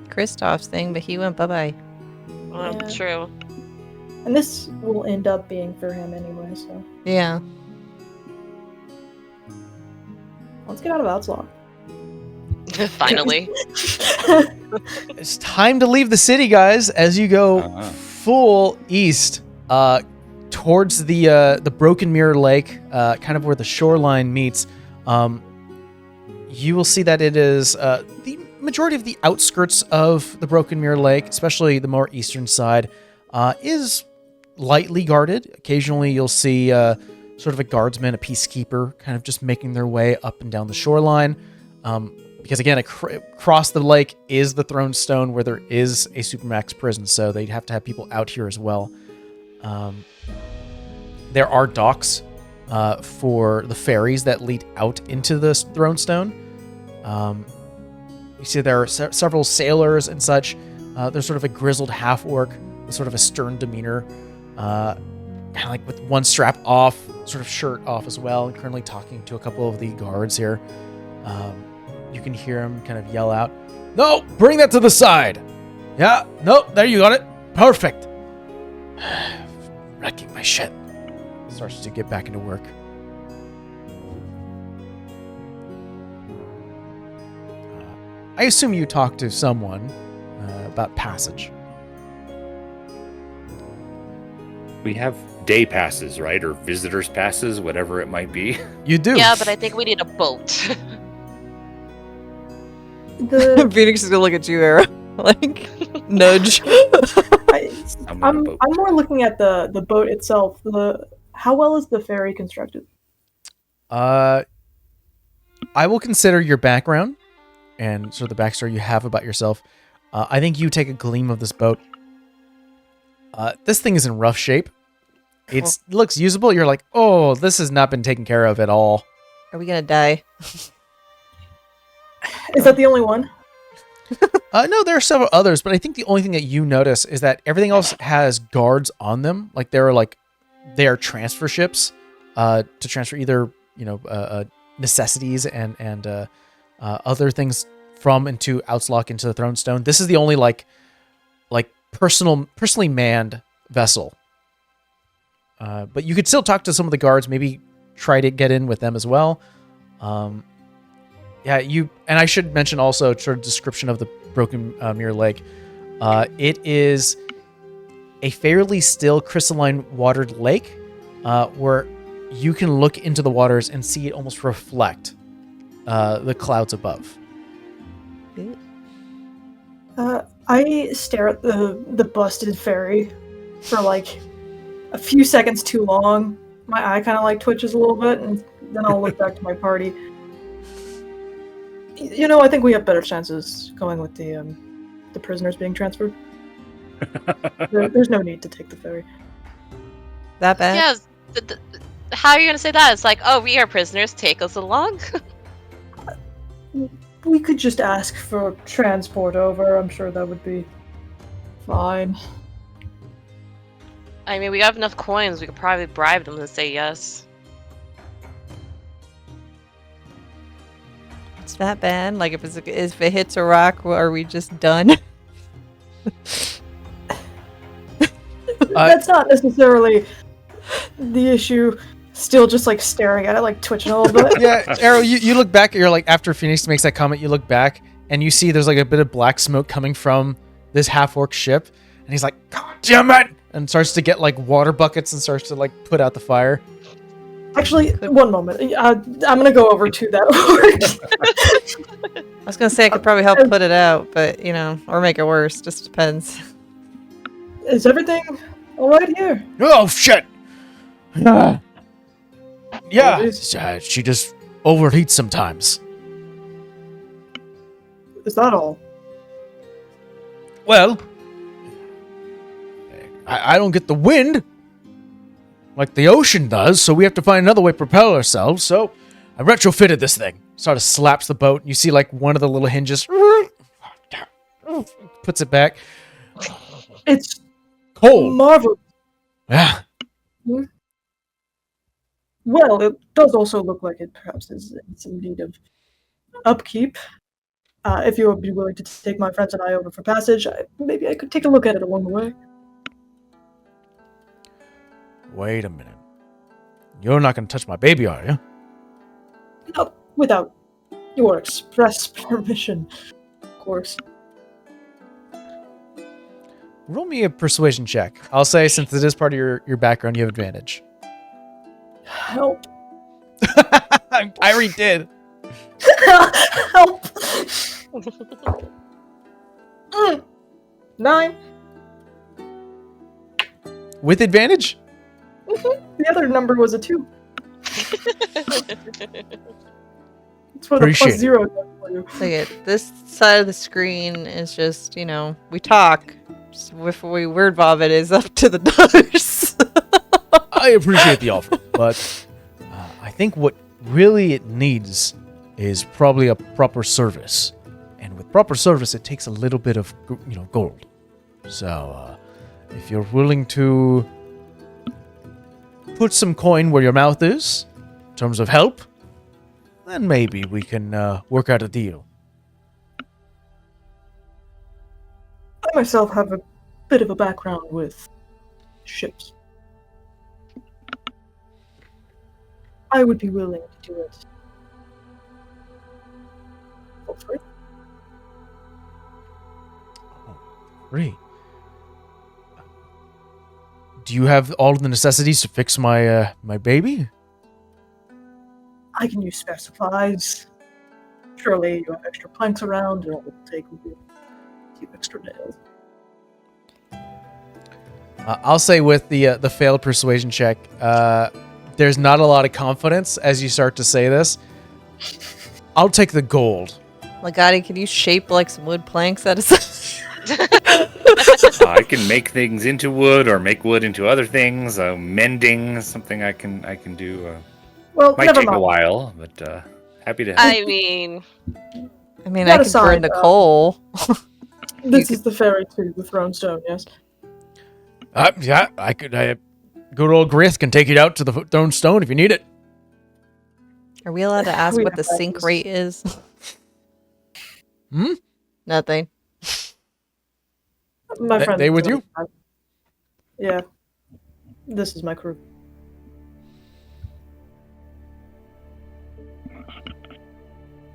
Kristoff's thing, but he went bye-bye. Oh, Yeah. true. And this will end up being for him anyway, so Yeah. let's get out of Outslaw. Finally. It's time to leave the city, guys. As you go full east, towards the Broken Mirror Lake, kind of where the shoreline meets. You will see that it is the majority of the outskirts of the Broken Mirror Lake, especially the more eastern side, is lightly guarded. Occasionally, you'll see sort of a guardsman, a peacekeeper, kind of just making their way up and down the shoreline. Because again, across the lake is the Throne Stone, where there is a Supermax prison, so they'd have to have people out here as well. There are docks for the ferries that lead out into the Throne Stone. You see there are several sailors and such. There's sort of a grizzled half-orc with sort of a stern demeanor, kind of like with one strap off, sort of shirt off as well, and currently talking to a couple of the guards here. You can hear him kind of yell out, "No, bring that to the side!" "Yeah, no, there you got it. Perfect." Wrecking my shit. Starts to get back into work. I assume you talked to someone about passage. We have day passes, right? Or visitors passes, whatever it might be. You do. Yeah, but I think we need a boat. The Phoenix is gonna look at you, Arrow. Like, nudge. I'm more looking at the boat itself. How well is the ferry constructed? I will consider your background and sort of the backstory you have about yourself. I think you take a gleam of this boat. This thing is in rough shape. It looks usable. You're like, oh, this has not been taken care of at all. Are we gonna die? Is that the only one? No, there are several others, but I think the only thing that you notice is that everything else has guards on them. Like they are transfer ships to transfer either necessities and other things from and to Outslock into the Throne Stone. This is the only like personally manned vessel. But you could still talk to some of the guards. Maybe try to get in with them as well. Yeah, and I should mention also sort of description of the Broken Mirror Lake. It is a fairly still crystalline watered lake where you can look into the waters and see it almost reflect the clouds above. I stare at the busted ferry for like a few seconds too long. My eye kind of like twitches a little bit, and then I'll look back to my party. I think we have better chances going with the prisoners being transferred. There's no need to take the ferry. That bad? Yeah. How are you gonna say that? It's like, oh, we are prisoners. Take us along. We could just ask for transport over. I'm sure that would be fine. I mean, we have enough coins. We could probably bribe them to say yes. It's that bad? Like, if it hits a rock, are we just done? That's not necessarily the issue. Still just like staring at it, like twitching a little bit. Yeah, Arrow, you look back, you're like, after Phoenix makes that comment, you look back and you see there's like a bit of black smoke coming from this half-orc ship, and he's like, God damn it! And starts to get like water buckets and starts to like put out the fire. Actually, one moment. I'm gonna go over to that orc. I was gonna say I could probably help put it out, but or make it worse. Just depends. Is everything all right here? Oh shit! Yeah, she just overheats sometimes. Is that all? Well, I don't get the wind like the ocean does, so we have to find another way to propel ourselves. So I retrofitted this thing. Sort of slaps the boat, and you see like one of the little hinges puts it back. It's Cold. marvelous. Yeah. Well, it does also look like it perhaps is in some need of upkeep. If you would be willing to take my friends and I over for passage, maybe I could take a look at it along the way. Wait a minute. You're not going to touch my baby, are you? No, without your express permission, of course. Roll me a persuasion check. I'll say since it is part of your background, you have advantage. Help. I already did. Help. 9. With advantage? The other number was a 2. It's what a Appreciate plus 0 does for you. Look at this side of the screen is just, we talk. Just if we word vomit is up to the dollars. I appreciate the offer, but I think what really it needs is probably a proper service. And with proper service, it takes a little bit of, gold. So, if you're willing to put some coin where your mouth is, in terms of help, then maybe we can work out a deal. I myself have a bit of a background with ships. I would be willing to do it. For free. Great. Do you have all of the necessities to fix my my baby? I can use spare supplies. Surely you have extra planks around, and it will take a few extra nails. I'll say with the failed persuasion check, there's not a lot of confidence as you start to say this. I'll take the gold. Legati, can you shape like some wood planks out of something? I can make things into wood or make wood into other things. Mending is something I can do. Well, Might never take a mind. while, but happy to. I mean, I mean, That I could burn aside, the coal. This is the ferry to the Throne Stone, yes? Yeah, I could. Good old Grith can take you out to the Throne Stone if you need it. Are we allowed to ask We what the have sink practice. rate is? Hmm? Nothing. My friend. They with you? Yeah. This is my crew.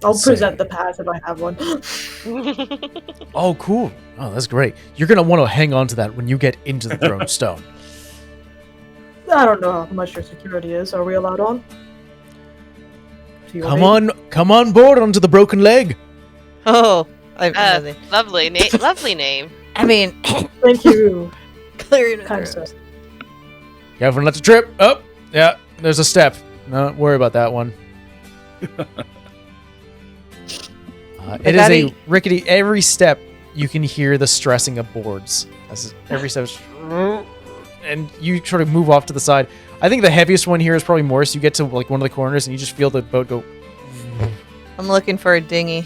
I'll Say. present the pass if I have one. Oh, cool. Oh, that's great. You're gonna want to hang on to that when you get into the Throne Stone. I don't know how much your security is. Are we allowed on? To your name? Come on board onto the broken leg. Oh, lovely name. I mean, Thank you. clearing the Kind throat. sir. Careful not to trip. Oh, yeah, there's a step. No, don't worry about that one. It is a rickety. Every step you can hear the stressing of boards. Every step, and you sort of move off to the side. I think the heaviest one here is probably Morris. You get to like one of the corners and you just feel the boat go. I'm looking for a dinghy.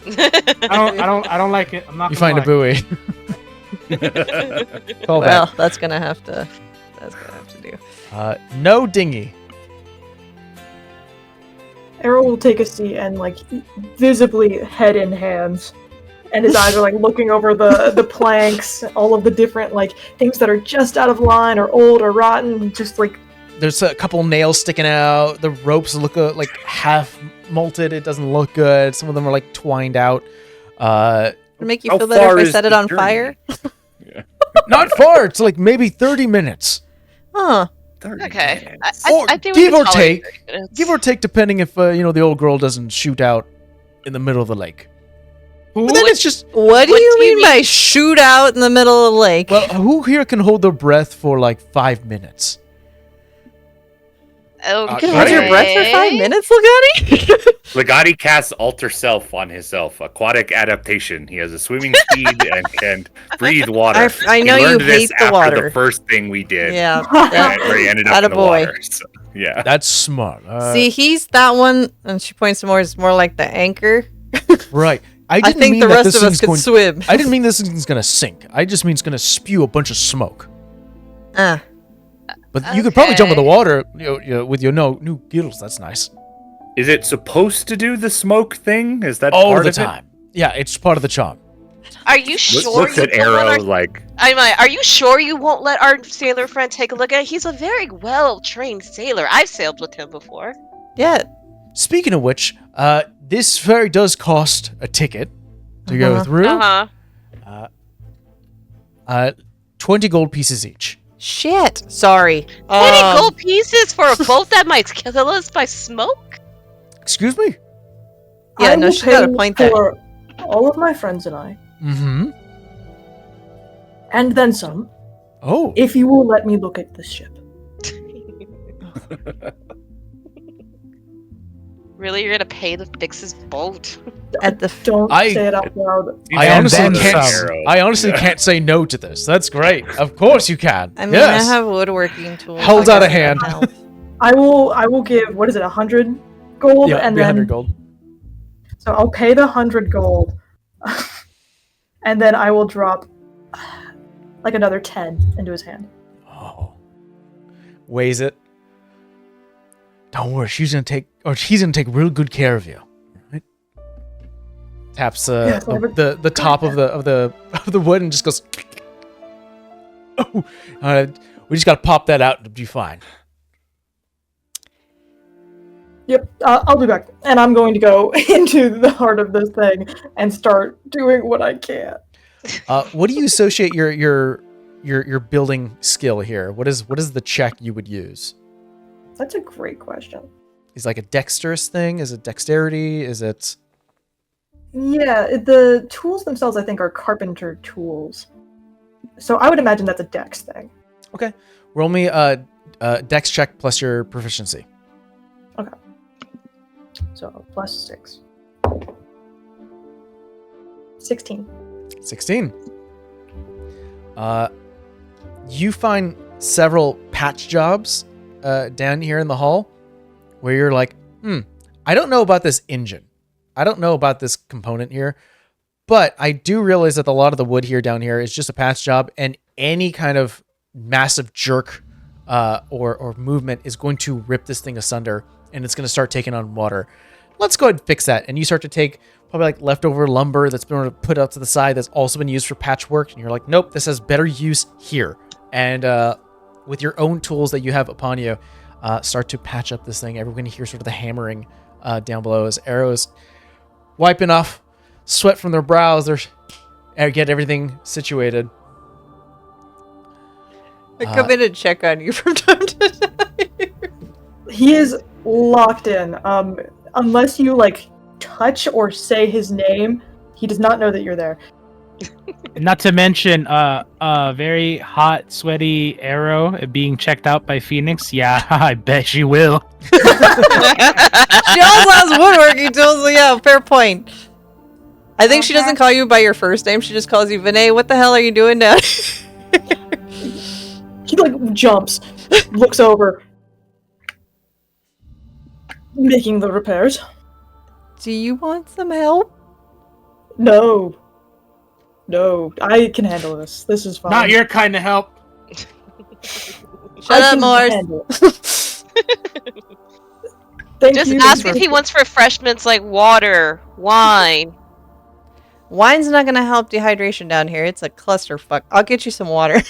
I don't like it. I'm not. You gonna find a lie. buoy. Call Well, back. that's gonna have to do. No dinghy. Errol will take a seat and like visibly head in hands, and his eyes are like looking over the planks, all of the different like things that are just out of line or old or rotten, just like There's a couple nails sticking out. The ropes look like half molted. It doesn't look good. Some of them are like twined out. Would it make you How feel better far if I is set it the on journey? fire? Not far. It's like maybe 30 minutes. Huh. Okay. Or I think we give can or tolerate take- 30 minutes. Give or take, depending if the old girl doesn't shoot out in the middle of the lake. Who? But then it's just What do What you do you mean by shoot out in the middle of the lake? well, who here can hold their breath for like 5 minutes? Okay. you can hold your breath for 5 minutes, Legati? Legati casts Alter Self on himself, aquatic adaptation. He has a swimming speed and can breathe water. I know He you learned this hate the after water. the first thing we did. Yeah. Where he ended up in the Attaboy. water. So, yeah. That's smart. See, he's that one, and she points to more. It's more like the anchor. Right. I didn't think mean the that rest this of us thing's could going- swim. I didn't mean this thing's gonna sink. I just mean it's gonna spew a bunch of smoke. But you could probably jump in the Okay. water, with your new gills. That's nice. Is it supposed to do the smoke thing? Is that All part the of time. Yeah, it's part of the charm. Are you it? sure Looks you at won't let Arrow our, like, are you sure you won't let our sailor friend take a look at it? He's a very well-trained sailor. I've sailed with him before. Yeah. Speaking of which, this ferry does cost a ticket to go Uh-huh. through. Uh-huh. 20 gold pieces each. Shit. Sorry. 20 gold pieces for a boat that might kill us by smoke? Excuse me? Yeah, I no, will she got a pay point there. for all of my friends and I, Mm-hmm. and then some, Oh. if you will let me look at this ship. Really? You're gonna pay to fix his boat? At the Don't I- say it out loud. I And honestly then can't. some. I honestly can't say no to this. That's great. Of course you can. I mean, yes. I have woodworking tools. Holds I out a guess hand. that helps. I will give, what is it, 100 gold, Yeah, and be 100 then gold. so I'll pay the 100 gold, and then I will drop like another 10 into his hand. Oh. Weighs it. Don't worry, he's gonna take real good care of you. Right? Taps Yes, I would- the top of the wood and just goes. Oh, we just gotta pop that out. It'll be fine. Yep, I'll be back, and I'm going to go into the heart of this thing and start doing what I can. What do you associate your building skill here? What is the check you would use? That's a great question. Is it like a dexterous thing? Is it dexterity? Is it? Yeah, the tools themselves, I think, are carpenter tools. So I would imagine that's a dex thing. Okay. Roll me a dex check plus your proficiency. Okay. So +6. 16. 16. You find several patch jobs down here in the hall where you're like, I don't know about this engine. I don't know about this component here, but I do realize that a lot of the wood here down here is just a patch job, and any kind of massive jerk or movement is going to rip this thing asunder, and it's going to start taking on water. Let's go ahead and fix that. And you start to take probably like leftover lumber that's been put out to the side that's also been used for patchwork, and you're like, nope, this has better use here. And with your own tools that you have upon you, start to patch up this thing. Everyone can hear sort of the hammering down below as arrows wiping off sweat from their brows. They're get everything situated. I come in and check on you from time to time. He is locked in. Unless you like touch or say his name, he does not know that you're there. Not to mention, a very hot, sweaty Arrow being checked out by Phoenix. Yeah, I bet she will. She also has woodworking tools, so yeah, fair point. I think she doesn't call you by your first name. She just calls you Vinay. What the hell are you doing now? He like jumps, looks over, making the repairs. Do you want some help? No, I can handle this. This is fine. Not your kind of help. Shut up, Morris. Thank Just you. ask if he wants refreshments like water, wine. Wine's not gonna help dehydration down here. It's a clusterfuck. I'll get you some water.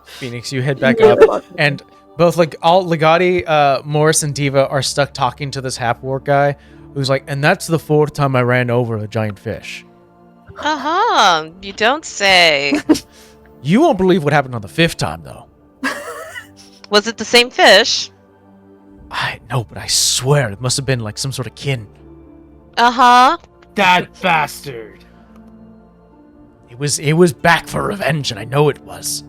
Phoenix, you head back up, and both like all Legati, Morris, and Diva are stuck talking to this half-orc guy, who's like, and that's the 4th time I ran over a giant fish. You don't say. You won't believe what happened on the 5th time, though. Was it the same fish? I know, but I swear it must have been like some sort of kin. That bastard. It was back for revenge, and I know it was.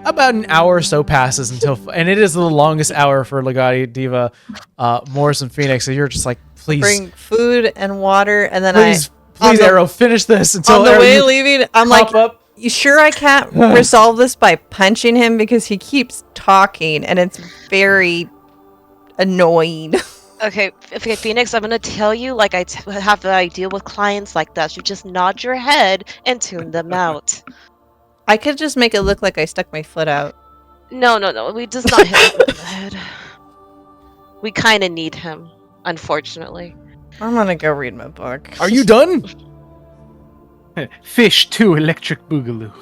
About an hour or so passes and it is the longest hour for Legati, Diva, Morris, and Phoenix. So you're just like, please Bring food and water, and then please, Arrow, finish this until on the Arrow, way you leaving, I'm pop like, up. you sure I can't resolve this by punching him because he keeps talking and it's very annoying. Okay, Phoenix, I'm gonna tell you, like have I deal with clients like that. You just nod your head and tune them out. I could just make it look like I stuck my foot out. No. We does not hit him in the head. We kind of need him, unfortunately. I'm gonna go read my book. Are you done? Fish 2 Electric Boogaloo.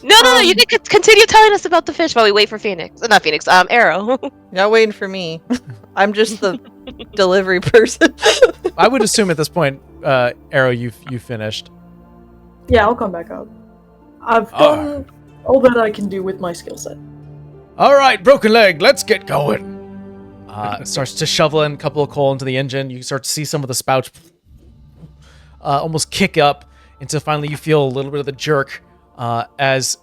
No. You can continue telling us about the fish while we wait for Phoenix. Not Phoenix. Arrow. You're not waiting for me. I'm just the delivery person. I would assume at this point, Arrow, you finished. Yeah, I'll come back up. I've done all that I can do with my skill set. All right, broken leg, let's get going. Starts to shovel in a couple of coal into the engine. You start to see some of the spouts almost kick up until finally you feel a little bit of the jerk as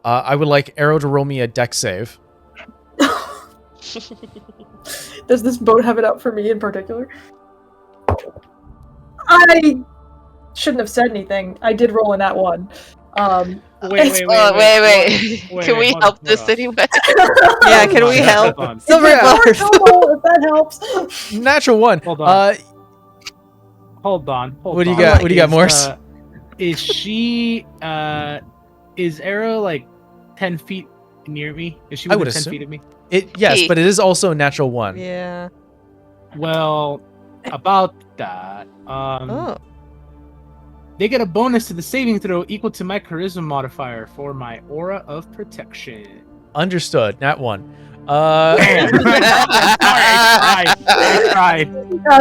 I would like Arrow to roll me a dex save. Does this boat have it up for me in particular? I shouldn't have said anything. I did roll in that one. Wait. Can we help this anyway? Yeah, can we help? Hold on. Silver bars. If that helps. Natural one. Hold on. Hold on. What do you got? What do you got, Morris? Is she? Is Arrow like 10 feet near me? Is she I would within 10 assume. feet of me? Yes, Hey. but it is also a natural one. Yeah. Well, about that. Oh. They get a bonus to the saving throw equal to my charisma modifier for my aura of protection. Understood. Nat one. I tried.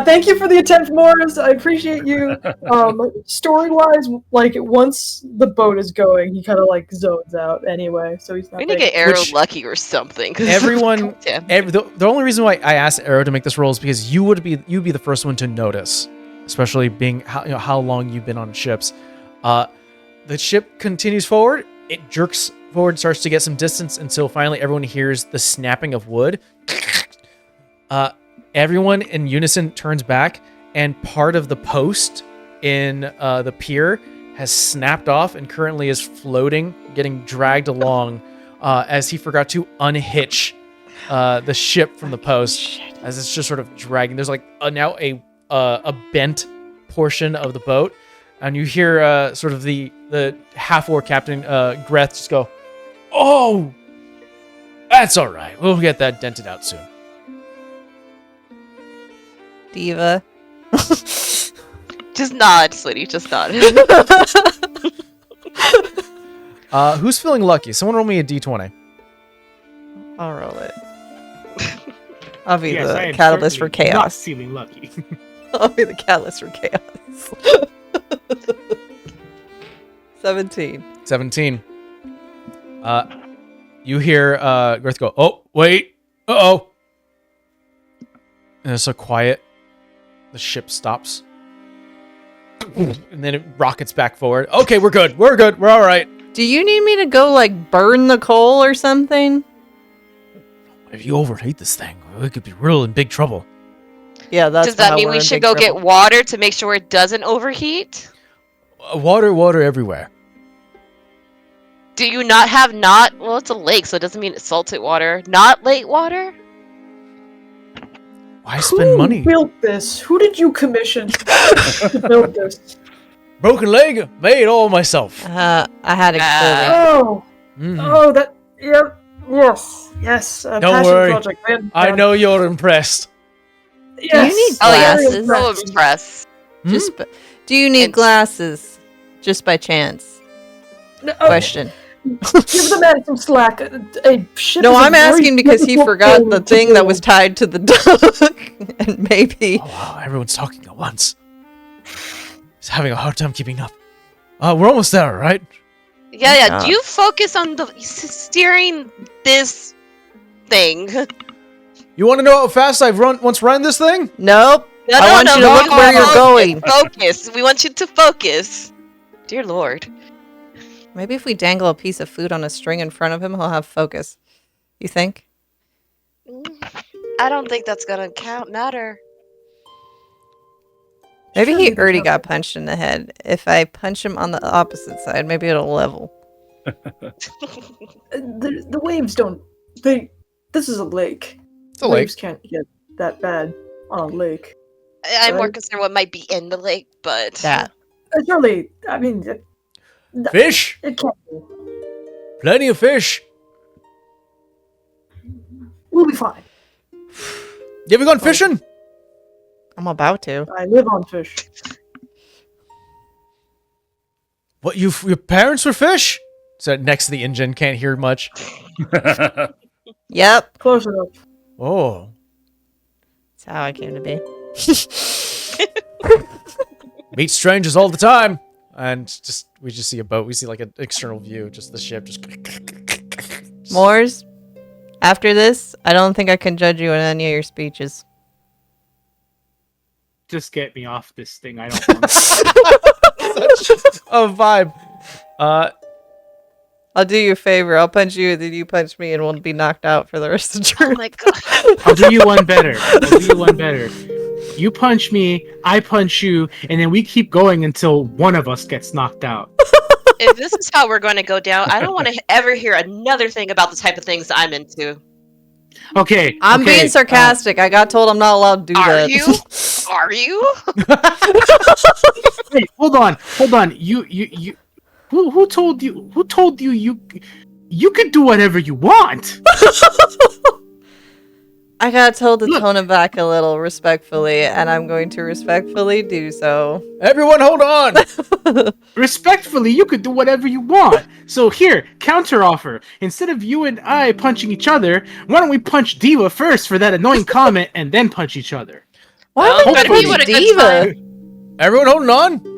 Thank you for the attempt, Morris. I appreciate you. Story-wise, like once the boat is going, he kind of like zones out anyway, so he's not. We need to get Arrow lucky or something. 'Cause Everyone, damn. the only reason why I asked Arrow to make this roll is because you'd be the first one to notice, especially being how long you've been on ships. The ship continues forward. It jerks forward, starts to get some distance until finally everyone hears the snapping of wood. Everyone in unison turns back, and part of the post in the pier has snapped off and currently is floating, getting dragged along as he forgot to unhitch the ship from the post, as it's just sort of dragging. There's like now a bent portion of the boat, and you hear sort of the half-orc captain Greth just go, "Oh, that's all right. We'll get that dented out soon." Diva. Just nod, Slitty. Just nod. Who's feeling lucky? Someone roll me a d20. I'll roll it. I'll be Yes, I the am catalyst for certainly not chaos. feeling lucky. I'll be the catalyst for chaos. 17. 17. You hear Greth go, "Oh, wait. Uh-oh." And it's so quiet. The ship stops. And then it rockets back forward. "Okay, we're good. We're good. We're all right." Do you need me to go, like, burn the coal or something? If you overheat this thing, we could be real in big trouble. Yeah, that's Does that how mean we're we in should big go trouble. get water to make sure it doesn't overheat? Water everywhere. Do you not have well, it's a lake, so it doesn't mean it's salted water. Not lake water? Why spend money? Who built this? Who did you commission to build this? Broken leg? Made all myself. I had it Oh, Mhm. yes. Don't passion worry. project, man. I know you're impressed. Yes. Do you need Oh yeah, Glasses. so impressed. Just do you need And- glasses? Just by chance? No, Question. Give the man some slack. A ship No, is a I'm very asking because he difficult forgot thing the to thing that do. was tied to the dock. And maybe. Oh, wow, everyone's talking at once. He's having a hard time keeping up. We're almost there, right? Yeah. Yeah. Do you focus on the steering this thing? You want to know how fast I've once run this thing? Nope. No, I want you to look where you're going. Focus. We want you to focus. Dear Lord. Maybe if we dangle a piece of food on a string in front of him, he'll have focus. You think? I don't think that's gonna matter. Maybe Sure, he we already can got punched in the head. If I punch him on the opposite side, maybe it'll level. The waves don't. This is a lake. It's a lake. Waves can't get that bad on a lake. I'm more Right. concerned what might be in the lake, but That. Surely, I mean, Fish? it can't be. Plenty of fish. We'll be fine. You ever gone fishing? I'm about to. I live on fish. What, your parents were fish? So next to the engine, can't hear much. Yep. Close enough. Oh. That's how I came to be. Meet strangers all the time. And we just see a boat. We see like an external view, just the ship just Moors, after this, I don't think I can judge you in any of your speeches. Just get me off this thing. I don't want such a vibe. I'll do you a favor. I'll punch you, then you punch me, and we'll be knocked out for the rest of the oh journey. my god. I'll do you one better. You punch me, I punch you, and then we keep going until one of us gets knocked out. If this is how we're going to go down, I don't want to ever hear another thing about the type of things I'm into. Okay. I'm okay, being sarcastic. I got told I'm not allowed to do Are that. you? Are you? Wait, hold on. You. Who told you? Who told you you could do whatever you want? I got told to Look. tone it back a little respectfully, and I'm going to respectfully do so. Everyone, hold on. Respectfully, you could do whatever you want. So here, counter offer. Instead of you and I punching each other, why don't we punch Diva first for that annoying comment and then punch each other? Why Well, would better you be what punch a good Diva? Everyone, holding on.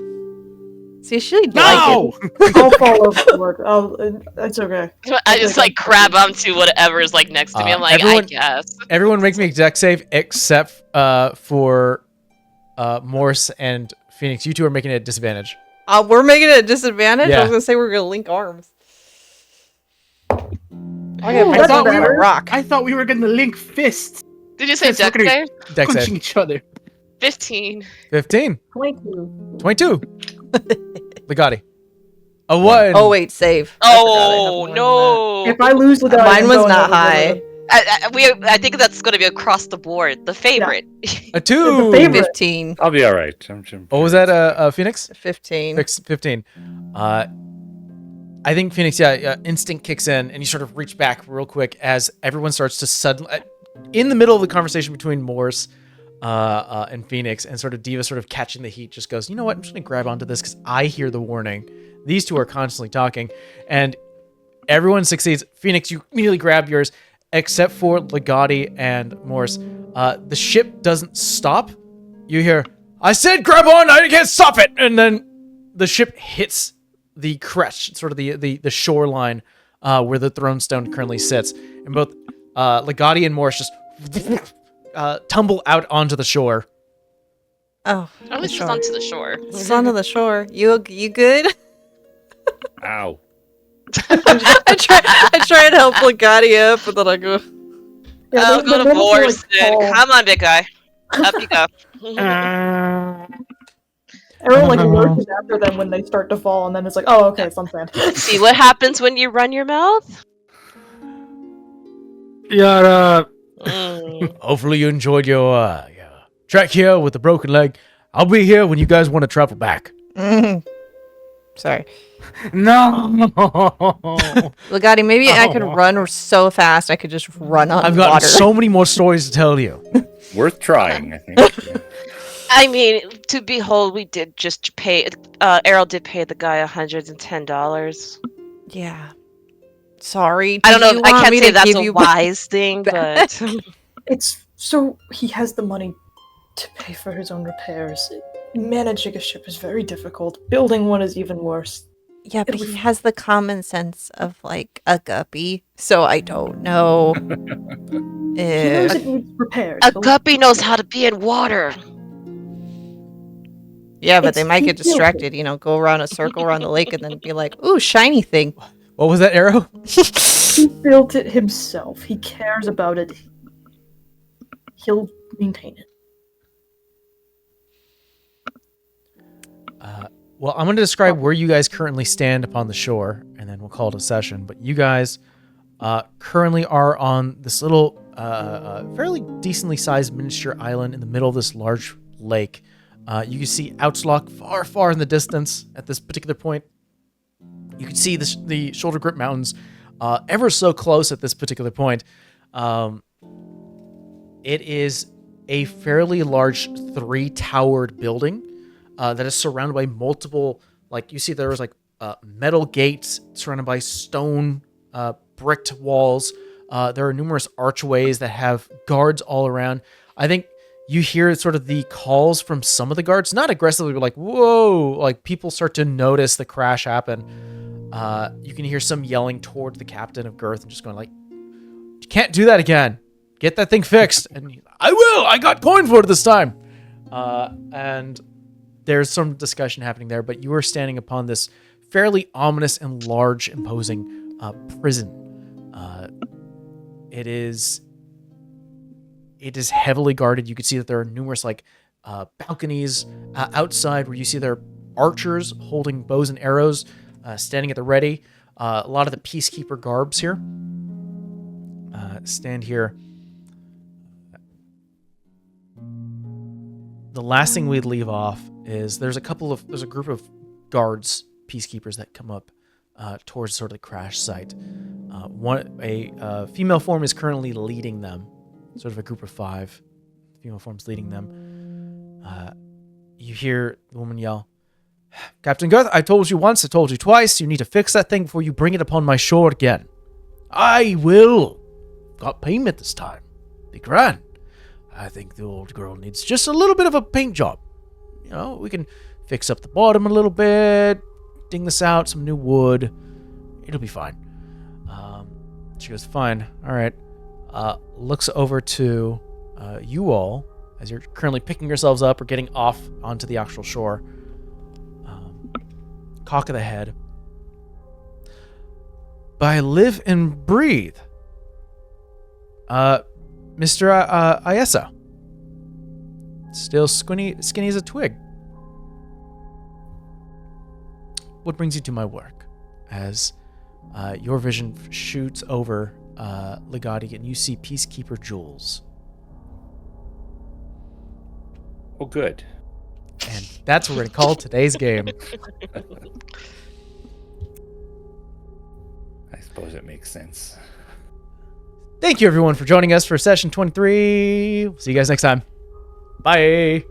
See, she like No! it. I'll follow forward. It's okay. I just like grab onto whatever is like next to me. I'm like, everyone- I guess. Everyone make me a dex save except for Morse and Phoenix. You two are making it a disadvantage. We're making it a disadvantage? Yeah. I was gonna say we're gonna link arms. I Ooh, got that's punched better. a rock. I thought we were gonna link fists, Did you say Yes, deck look at save? Dex punching save. each other. 15. 15. 22. 22. Legati. A 1. Oh wait, save. I forgot I have Oh more than no! If I lose the Mine was not high. I think that's going to be across the board. The favorite. A 2. The that. favorite. 15. I'll be all right. What was that, Phoenix? 15. 15. I think Phoenix, instinct kicks in, and you sort of reach back real quick as everyone starts to suddenly, in the middle of the conversation between Morse and Phoenix, and sort of Diva sort of catching the heat, just goes, you know what, I'm just going to grab onto this because I hear the warning. These two are constantly talking, and everyone succeeds. Phoenix, you immediately grab yours, except for Legati and Morse. The ship doesn't stop. You hear, I said grab on, I can't stop it! And then the ship hits the crest, sort of the shoreline where the throne stone currently sits. And both Legati and Morse just tumble out onto the shore. Oh, I was the just shore. onto the shore. It's onto the shore. You good? Ow. I try and help Legati up, but then I go. I'll go to Morse then. Come on, big guy. Up you go. Everyone like lurches after them when they start to fall, and then it's like, oh, okay, it's on sand. See what happens when you run your mouth? Yeah, Hopefully you enjoyed your trek here with the broken leg. I'll be here when you guys want to travel back. Sorry. no. Legati, maybe I could run so fast I could just run on I've got water. so many more stories to tell you. Worth trying, I think. I mean, to behold, we did just pay. Errol did pay the guy $110. Yeah. Sorry. I don't do know. you I want can't me say to that's give a you wise thing, but It's so he has the money to pay for his own repairs. Managing a ship is very difficult. Building one is even worse. Yeah, but he has the common sense of like a guppy, so I don't know. He knows it needs repairs. a but guppy knows how to be in water. Yeah, but they It's- might he get built it. distracted, go around a circle around the lake and then be like, ooh, shiny thing. What was that, Arrow? He built it himself. He cares about it. He'll maintain it. Well, I'm going to describe where you guys currently stand upon the shore, and then we'll call it a session. But you guys currently are on this little, fairly decently sized miniature island in the middle of this large lake. You can see Outslock far, far in the distance at this particular point. You can see the Shoulder Grip Mountains ever so close at this particular point. It is a fairly large 3-towered building that is surrounded by multiple, like you see there was like metal gates surrounded by stone bricked walls. There are numerous archways that have guards all around. I think you hear sort of the calls from some of the guards, not aggressively, but like, whoa, like people start to notice the crash happen. You can hear some yelling toward the captain of Girth and just going like, you can't do that again. Get that thing fixed. And I will. I got coin for it this time. And there's some discussion happening there, but you are standing upon this fairly ominous and large, imposing prison. It is heavily guarded. You can see that there are numerous like balconies outside where you see there are archers holding bows and arrows, standing at the ready. A lot of the peacekeeper garbs here stand here. The last thing we'd leave off is there's a group of guards, peacekeepers that come up towards sort of the crash site. A female form is currently leading them, sort of a group of 5, female forms leading them. You hear the woman yell, Captain Girth, I told you once, I told you twice, you need to fix that thing before you bring it upon my shore again. I will. Got payment this time. Be grand. I think the old girl needs just a little bit of a paint job. You know, we can fix up the bottom a little bit, ding this out, some new wood. It'll be fine. She goes, fine. All right. Looks over to you all as you're currently picking yourselves up or getting off onto the actual shore. Cock of the head. By live and breathe. Mr. Ayesa. Still skinny as a twig. What brings you to my work? As your vision shoots over Legati and you see Peacekeeper Jules. Oh, good. And that's what we're going to call today's game. I suppose it makes sense. Thank you, everyone, for joining us for session 23. We'll see you guys next time. Bye.